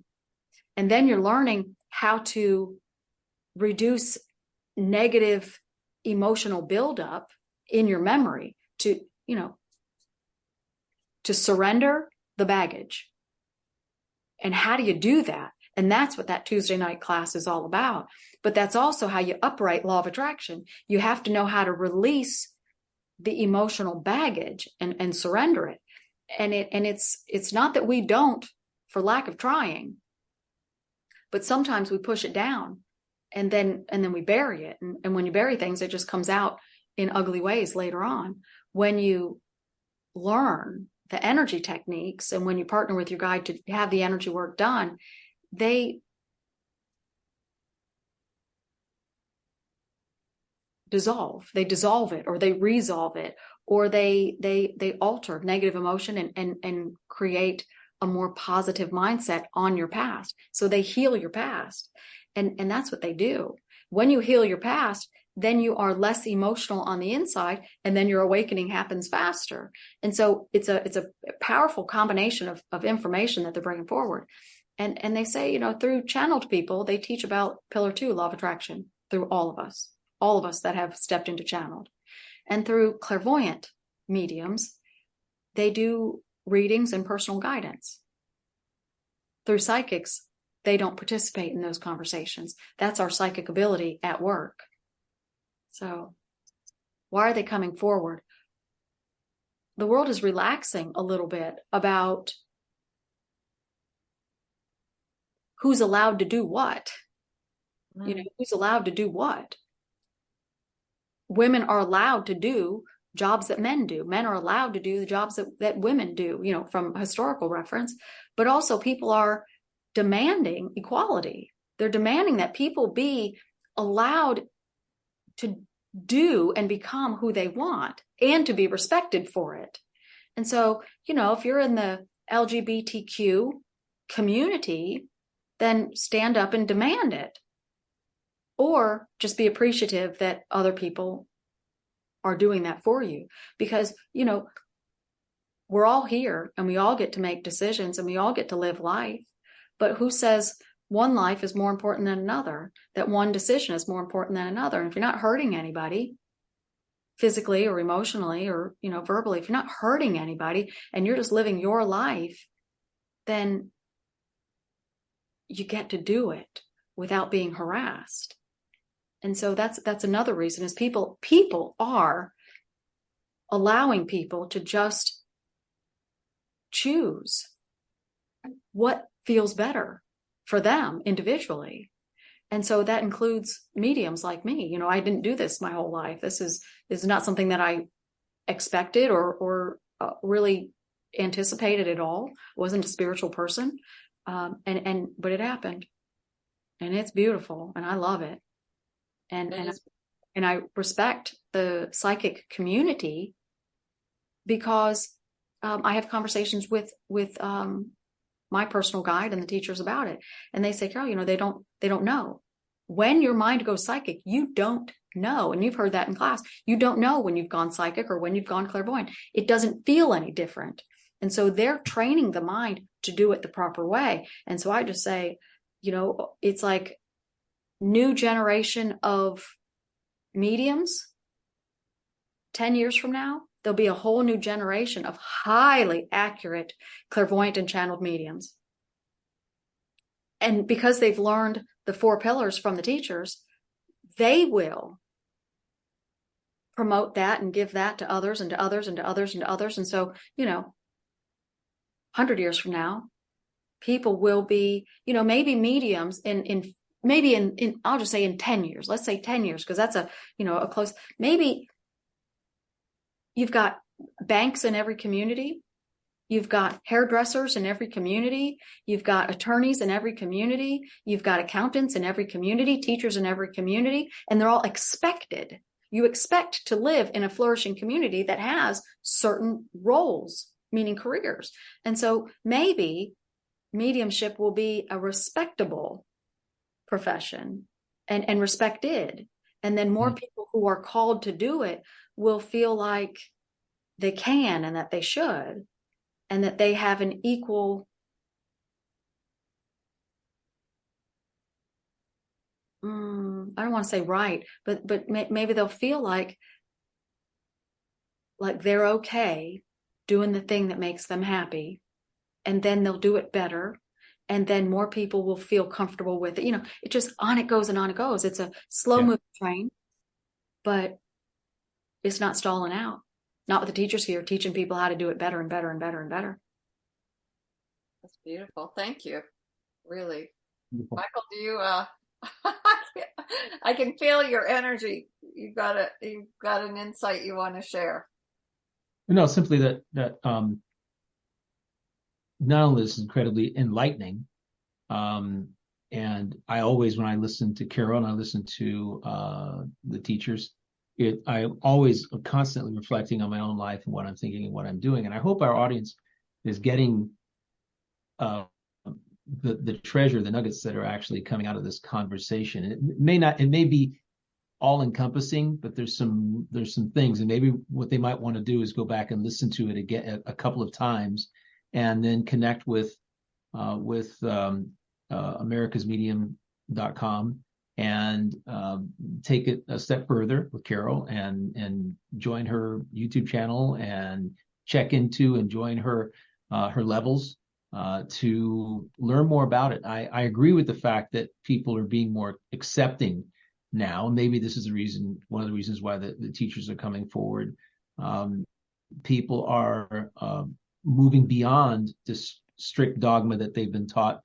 Speaker 2: and then you're learning how to reduce negative emotional buildup in your memory to surrender the baggage. And how do you do that? And that's what that Tuesday night class is all about. But that's also how you upright law of attraction. You have to know how to release the emotional baggage and surrender it. And it's not that we don't for lack of trying, but sometimes we push it down and then we bury it. And when you bury things, it just comes out in ugly ways later on. When you learn the energy techniques and when you partner with your guide to have the energy work done, they dissolve it, or they resolve it, or they alter negative emotion and create a more positive mindset on your past. So they heal your past. And that's what they do. When you heal your past, then you are less emotional on the inside, and then your awakening happens faster. And so it's a powerful combination of information that they're bringing forward. And they say, through channeled people, they teach about pillar 2, law of attraction, through all of us that have stepped into channeled. And through clairvoyant mediums, they do readings and personal guidance. Through psychics, they don't participate in those conversations. That's our psychic ability at work. So why are they coming forward? The world is relaxing a little bit about who's allowed to do what. Who's allowed to do what? Women are allowed to do jobs that men do. Men are allowed to do the jobs that women do, from historical reference. But also people are demanding equality. They're demanding that people be allowed to do and become who they want and to be respected for it. And so, if you're in the LGBTQ community, then stand up and demand it. Or just be appreciative that other people are doing that for you. Because, we're all here and we all get to make decisions and we all get to live life. But who says one life is more important than another? That one decision is more important than another? And if you're not hurting anybody physically or emotionally or, verbally, if you're not hurting anybody and you're just living your life, then you get to do it without being harassed. And so that's another reason is people are allowing people to just choose what feels better for them individually. And so that includes mediums like me. I didn't do this my whole life. This is not something that I expected or really anticipated at all. I wasn't a spiritual person. But it happened, and it's beautiful and I love it. And I respect the psychic community because I have conversations with my personal guide and the teachers about it. And they say, Carol, they don't know. When your mind goes psychic, you don't know. And you've heard that in class. You don't know when you've gone psychic or when you've gone clairvoyant. It doesn't feel any different. And so they're training the mind to do it the proper way. And so I just say, it's like new generation of mediums. 10 years from now, there'll be a whole new generation of highly accurate clairvoyant and channeled mediums. And because they've learned the 4 pillars from the teachers, they will promote that and give that to others and to others and to others and to others. And so, 100 years from now, people will be, maybe mediums maybe in I'll just say in 10 years, let's say 10 years, because that's a close, maybe you've got banks in every community. You've got hairdressers in every community. You've got attorneys in every community. You've got accountants in every community, teachers in every community, and they're all expected. You expect to live in a flourishing community that has certain roles, meaning careers. And so maybe mediumship will be a respectable profession and respected. And then more people who are called to do it will feel like they can and that they should, and that they have an equal I don't want to say right, but maybe they'll feel like they're okay doing the thing that makes them happy, and then they'll do it better, and then more people will feel comfortable with it. It just on it goes and on it goes. It's a slow moving train, but it's not stalling out. Not with the teachers here teaching people how to do it better and better and better and better.
Speaker 1: That's beautiful. Thank you. Really.
Speaker 3: Beautiful.
Speaker 1: Michael, do you I can feel your energy. You've got an insight you want to share.
Speaker 3: No, simply that not only is this incredibly enlightening, and I always, when I listen to Carol and I listen to the teachers, I'm always constantly reflecting on my own life and what I'm thinking and what I'm doing. And I hope our audience is getting the treasure, the nuggets that are actually coming out of this conversation. It may be all encompassing, but there's some things, and maybe what they might want to do is go back and listen to it again a couple of times, and then connect with americasmedium.com and take it a step further with Carol and join her YouTube channel and check into and join her levels to learn more about it. I agree with the fact that people are being more accepting now. Maybe this is one of the reasons why the teachers are coming forward. People are moving beyond this strict dogma that they've been taught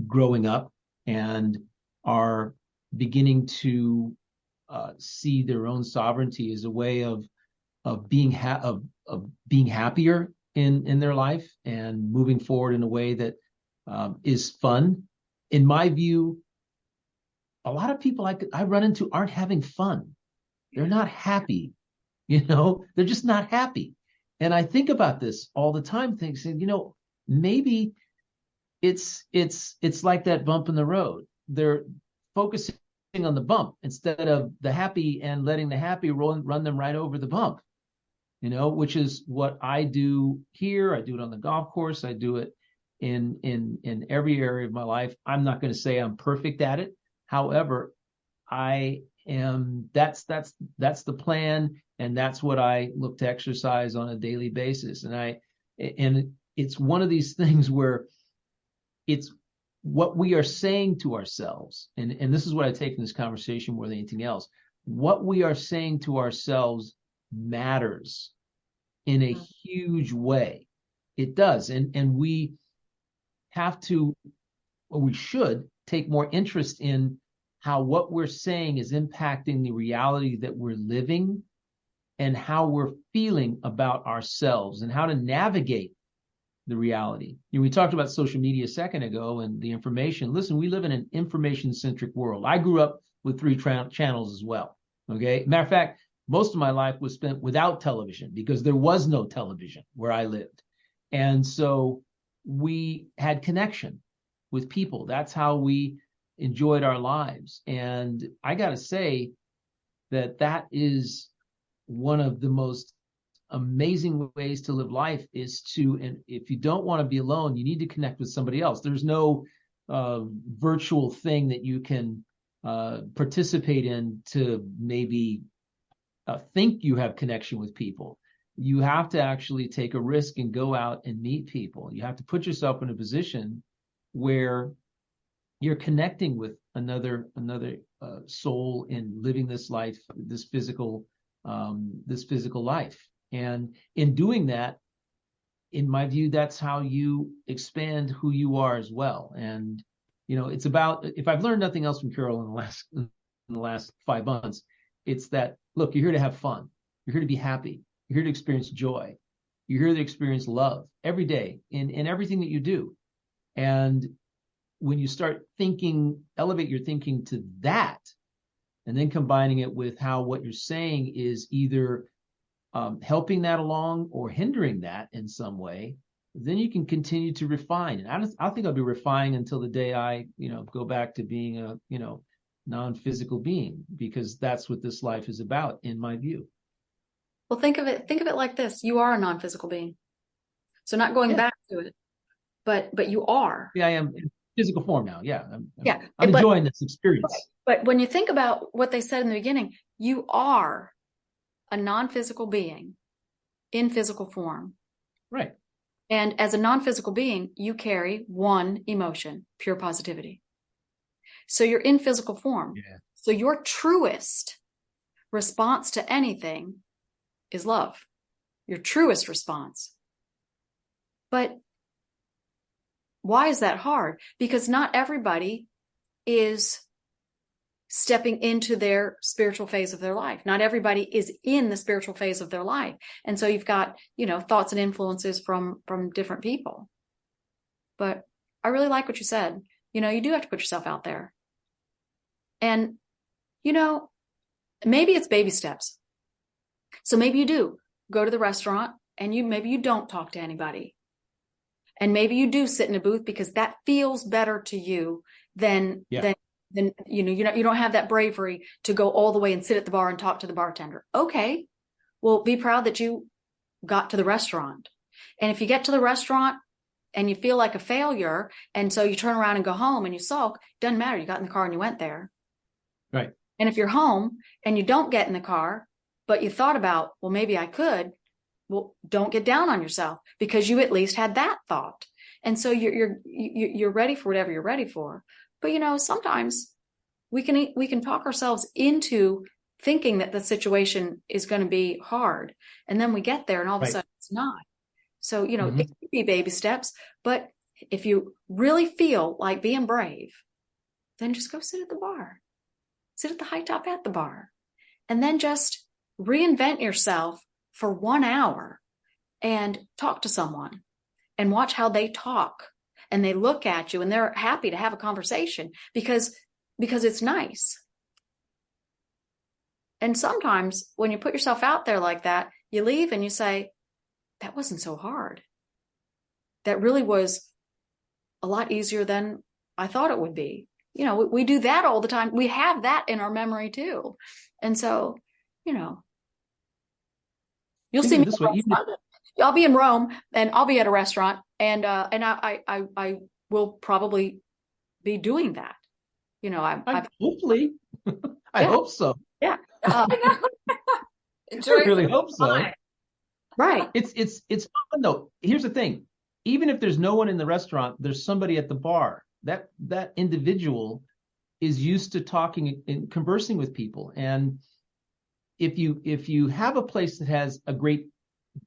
Speaker 3: growing up, and are beginning to see their own sovereignty as a way of being happier in their life and moving forward in a way that is fun. In my view, a lot of people I run into aren't having fun. They're not happy. They're just not happy. And I think about this all the time, thinking, maybe it's like that bump in the road. They're focusing on the bump instead of the happy, and letting the happy run them right over the bump, which is what I do here. I do it on the golf course. I do it in every area of my life. I'm not going to say I'm perfect at it. However, I am, that's the plan. And that's what I look to exercise on a daily basis. And it's one of these things where it's what we are saying to ourselves. And this is what I take from this conversation more than anything else. What we are saying to ourselves matters in a huge way. It does. And we have to, or we should take more interest in how what we're saying is impacting the reality that we're living, and how we're feeling about ourselves, and how to navigate the reality. We talked about social media a second ago and the information. Listen, we live in an information-centric world. I grew up with 3 channels as well. Okay. Matter of fact, most of my life was spent without television because there was no television where I lived. And so we had connection with people. That's how we enjoyed our lives. And I got to say that is one of the most amazing ways to live life, is to, and if you don't want to be alone, you need to connect with somebody else. There's no virtual thing that you can participate in to maybe think you have connection with people. You have to actually take a risk and go out and meet people. You have to put yourself in a position where you're connecting with another soul in living this life, this physical life. And in doing that, in my view, that's how you expand who you are as well. And it's about, if I've learned nothing else from Carol in the last 5 months, it's that, look, you're here to have fun. You're here to be happy. You're here to experience joy. You're here to experience love every day in everything that you do. And when you start thinking, elevate your thinking to that, and then combining it with how what you're saying is either helping that along or hindering that in some way, then you can continue to refine. And I think I'll be refining until the day I, go back to being a, non-physical being, because that's what this life is about, in my view.
Speaker 2: Well, think of it like this. You are a non-physical being. So not going back to it, but you are.
Speaker 3: Yeah, I am in physical form now. Yeah. I'm
Speaker 2: but,
Speaker 3: enjoying this experience.
Speaker 2: But when you think about what they said in the beginning, you are a non-physical being in physical form.
Speaker 3: Right.
Speaker 2: And as a non-physical being, you carry one emotion, pure positivity. So you're in physical form.
Speaker 3: Yeah.
Speaker 2: So your truest response to anything is love. Your truest response. But why is that hard? Because not everybody is stepping into their spiritual phase of their life. Not everybody is in the spiritual phase of their life. And so you've got, thoughts and influences from different people. But I really like what you said. You do have to put yourself out there. And, maybe it's baby steps. So maybe you do go to the restaurant and maybe you don't talk to anybody. And maybe you do sit in a booth because that feels better to you than you don't have that bravery to go all the way and sit at the bar and talk to the bartender. Okay. Well, be proud that you got to the restaurant. And if you get to the restaurant and you feel like a failure, and so you turn around and go home and you sulk, doesn't matter. You got in the car and you went there.
Speaker 3: Right.
Speaker 2: And if you're home and you don't get in the car, but you thought about, well, maybe I could, well, don't get down on yourself because you at least had that thought. And so you're ready for whatever you're ready for. But, sometimes we can talk ourselves into thinking that the situation is going to be hard. And then we get there and all of a sudden it's not. So, it could be baby steps, but if you really feel like being brave, then just go sit at the bar, sit at the high top at the bar, and then just reinvent yourself for 1 hour and talk to someone and watch how they talk. And they look at you and they're happy to have a conversation because it's nice. And sometimes when you put yourself out there like that, you leave and you say, that wasn't so hard. That really was a lot easier than I thought it would be. We do that all the time. We have that in our memory too. And so, you'll see me this way. I'll be in Rome and I'll be at a restaurant and I will probably be doing that.
Speaker 3: Hopefully, I hope so.
Speaker 2: Yeah.
Speaker 3: I really hope so.
Speaker 2: Right.
Speaker 3: It's fun though. Here's the thing. Even if there's no one in the restaurant, there's somebody at the bar. That individual is used to talking and conversing with people. And if you have a place that has a great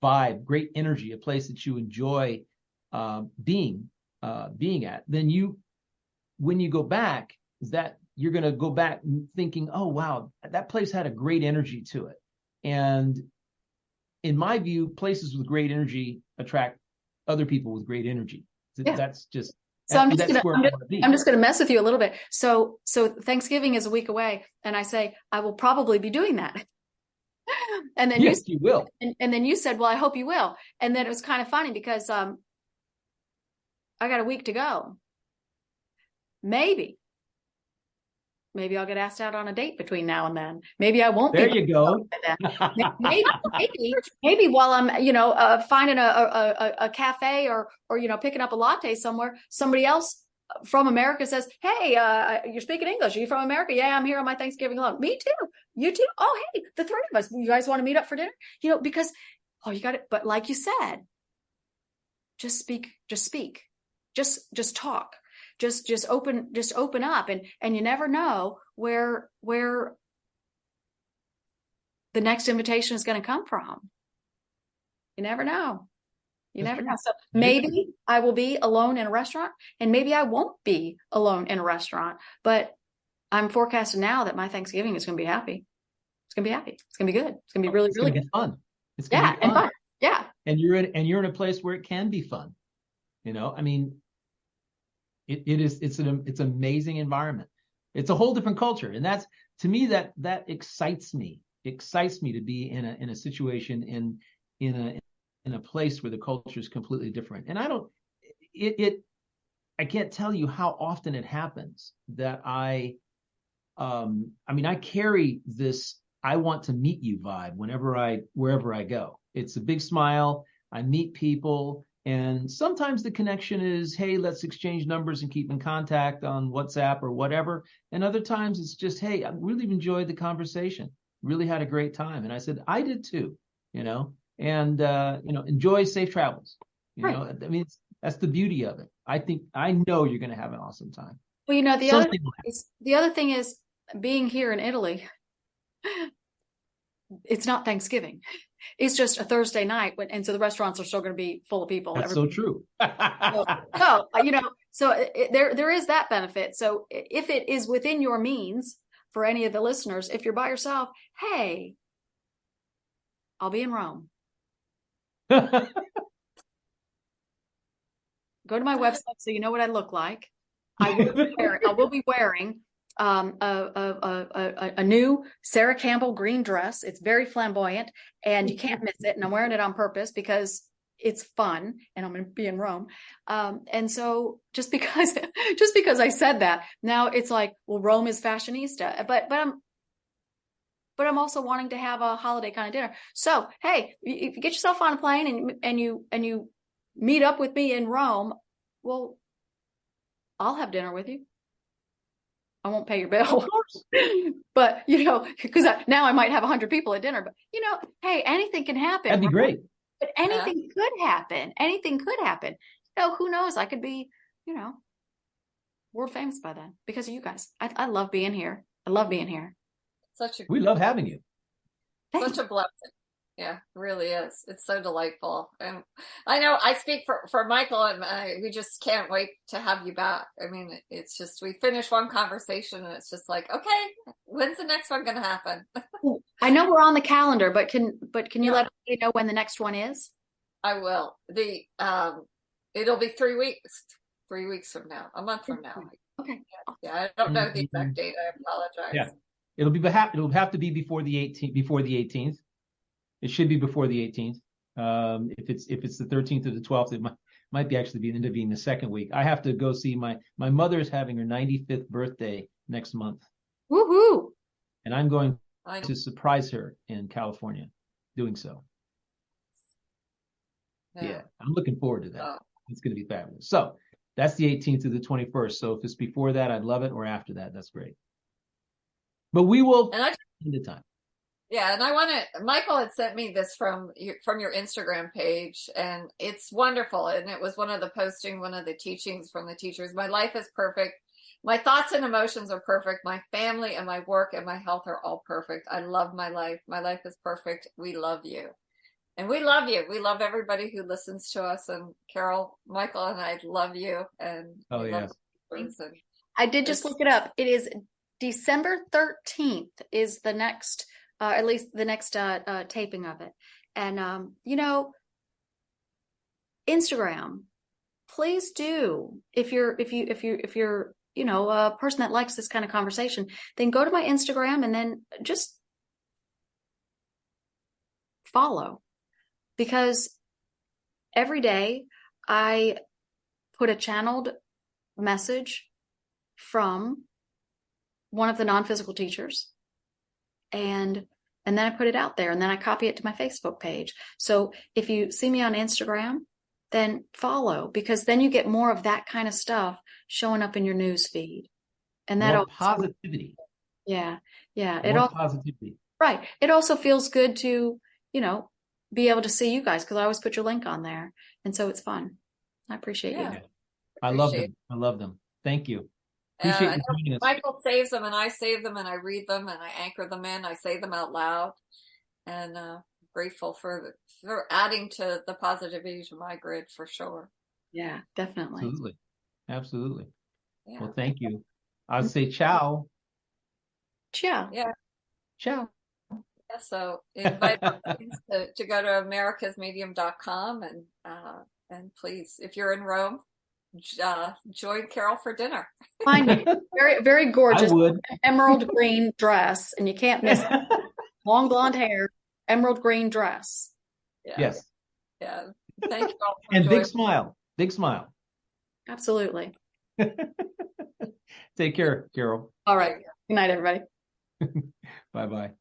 Speaker 3: vibe, great energy, a place that you enjoy being at, then when you go back, that you're going to go back thinking, oh wow, that place had a great energy to it. And in my view, places with great energy attract other people with great energy.
Speaker 2: Yeah.
Speaker 3: That's just
Speaker 2: so I'm just going to mess with you a little bit. So Thanksgiving is a week away, and I say I will probably be doing that. And then
Speaker 3: yes, you will.
Speaker 2: And then you said, well, I hope you will. And then it was kind of funny because I got a week to go. Maybe I'll get asked out on a date between now and then. Maybe I won't.
Speaker 3: There you go.
Speaker 2: maybe while I'm, finding a cafe or picking up a latte somewhere, somebody else from America says, hey, you're speaking English. Are you from America? Yeah, I'm here on my Thanksgiving alone. Me too. You too. Oh, hey, the three of us. You guys want to meet up for dinner? Because, you got it. But like you said, just speak, just talk. just open up, and you never know where the next invitation is going to come from. You never know. You never know. So maybe I will be alone in a restaurant, and maybe I won't be alone in a restaurant, but I'm forecasting now that my Thanksgiving is going to be happy. It's going to be happy. It's going to be good. It's going to be really, really good.
Speaker 3: Fun. It's going to be fun.
Speaker 2: And fun. Yeah.
Speaker 3: And you're in a place where it can be fun. You know, I mean, it's an amazing environment. It's a whole different culture. And that's, to me, that excites me. Excites me to be in a situation in a place where the culture is completely different. And I can't tell you how often it happens that I carry this I want to meet you vibe wherever I go. It's a big smile. I meet people, and sometimes the connection is, hey, let's exchange numbers and keep in contact on WhatsApp or whatever. And other times it's just, hey, I really enjoyed the conversation. Really had a great time. And I said, I did too, you know, and, enjoy safe travels. You know, I mean, that's the beauty of it. I know you're going to have an awesome time.
Speaker 2: Well, you know, the other thing is being here in Italy, it's not Thanksgiving. It's just a Thursday night, and so the restaurants are still going to be full of people.
Speaker 3: That's so true.
Speaker 2: So there is that benefit. So if it is within your means for any of the listeners, if you're by yourself, hey, I'll be in Rome. Go to my website so you know what I look like. I will be wearing a new Sarah Campbell green dress. It's very flamboyant, and you can't miss it. And I'm wearing it on purpose because it's fun, and I'm going to be in Rome. And so just because I said that, now it's like, well, Rome is fashionista, but I'm also wanting to have a holiday kind of dinner. So, hey, if you get yourself on a plane and you meet up with me in Rome, well, I'll have dinner with you. I won't pay your bill, but because now I might have 100 people at dinner. But hey, anything can happen.
Speaker 3: That'd be great.
Speaker 2: But anything could happen. Anything could happen. Who knows? I could be, world famous by then because of you guys. I love being here. I love being here.
Speaker 3: We love having you.
Speaker 1: Such a blessing. Yeah, it really is. It's so delightful. And I know I speak for Michael, and we just can't wait to have you back. I mean, it's just, we finished one conversation and it's just like, okay, when's the next one going to happen?
Speaker 2: I know we're on the calendar, but can you let me know when the next one is?
Speaker 1: I will. It'll be 3 weeks. 3 weeks from now, a month from now.
Speaker 2: Okay.
Speaker 1: Yeah, I don't know the exact date. I apologize.
Speaker 3: Yeah, it'll have to be before the 18th. It should be before the 18th. If it's the 13th or the 12th, it might actually end up being the second week. I have to go see my mother's having her 95th birthday next month.
Speaker 2: Woohoo!
Speaker 3: And I'm going to surprise her in California doing so. Yeah, I'm looking forward to that. Oh. It's going to be fabulous. So that's the 18th to the 21st. So if it's before that, I'd love it, or after that, that's great. But we will find the time.
Speaker 1: Yeah, and Michael had sent me this from your Instagram page, and it's wonderful. And it was one of the teachings from the teachers. My life is perfect. My thoughts and emotions are perfect. My family and my work and my health are all perfect. I love my life. My life is perfect. We love you. And we love you. We love everybody who listens to us. And Carol, Michael, and I love you. And
Speaker 2: I did just look it up. It is December 13th is the next at least the next taping of it. And Instagram, please do. If you're a person that likes this kind of conversation, then go to my Instagram and then just follow, because every day I put a channeled message from one of the non-physical teachers, and then I put it out there, and then I copy it to my Facebook page. So if you see me on Instagram, then follow, because then you get more of that kind of stuff showing up in your news feed. And that
Speaker 3: positivity.
Speaker 2: Yeah.
Speaker 3: Positivity.
Speaker 2: Right. It also feels good to, be able to see you guys, because I always put your link on there. And so it's fun. I appreciate you.
Speaker 3: I love them. Thank you. Appreciate you joining us.
Speaker 1: Michael saves them, and I save them, and I read them, and I anchor them in. I say them out loud, and grateful for adding to the positivity to my grid for sure.
Speaker 2: Yeah, definitely.
Speaker 3: Absolutely.
Speaker 1: Yeah.
Speaker 3: Well, thank you. I'll say ciao.
Speaker 2: Ciao.
Speaker 1: Yeah.
Speaker 3: Ciao.
Speaker 1: Yeah, so invite to go to americasmedium.com, and please, if you're in Rome, join Carol for dinner.
Speaker 2: Find me. Very, very gorgeous.
Speaker 3: I would.
Speaker 2: Emerald green dress, and you can't miss it. Long blonde hair, emerald green dress.
Speaker 1: Yeah.
Speaker 3: Yes.
Speaker 1: Yeah. Thank you all for
Speaker 3: And
Speaker 1: joining.
Speaker 3: big smile. Big smile.
Speaker 2: Absolutely.
Speaker 3: Take care, Carol.
Speaker 2: All right. Good night, everybody.
Speaker 3: Bye-bye.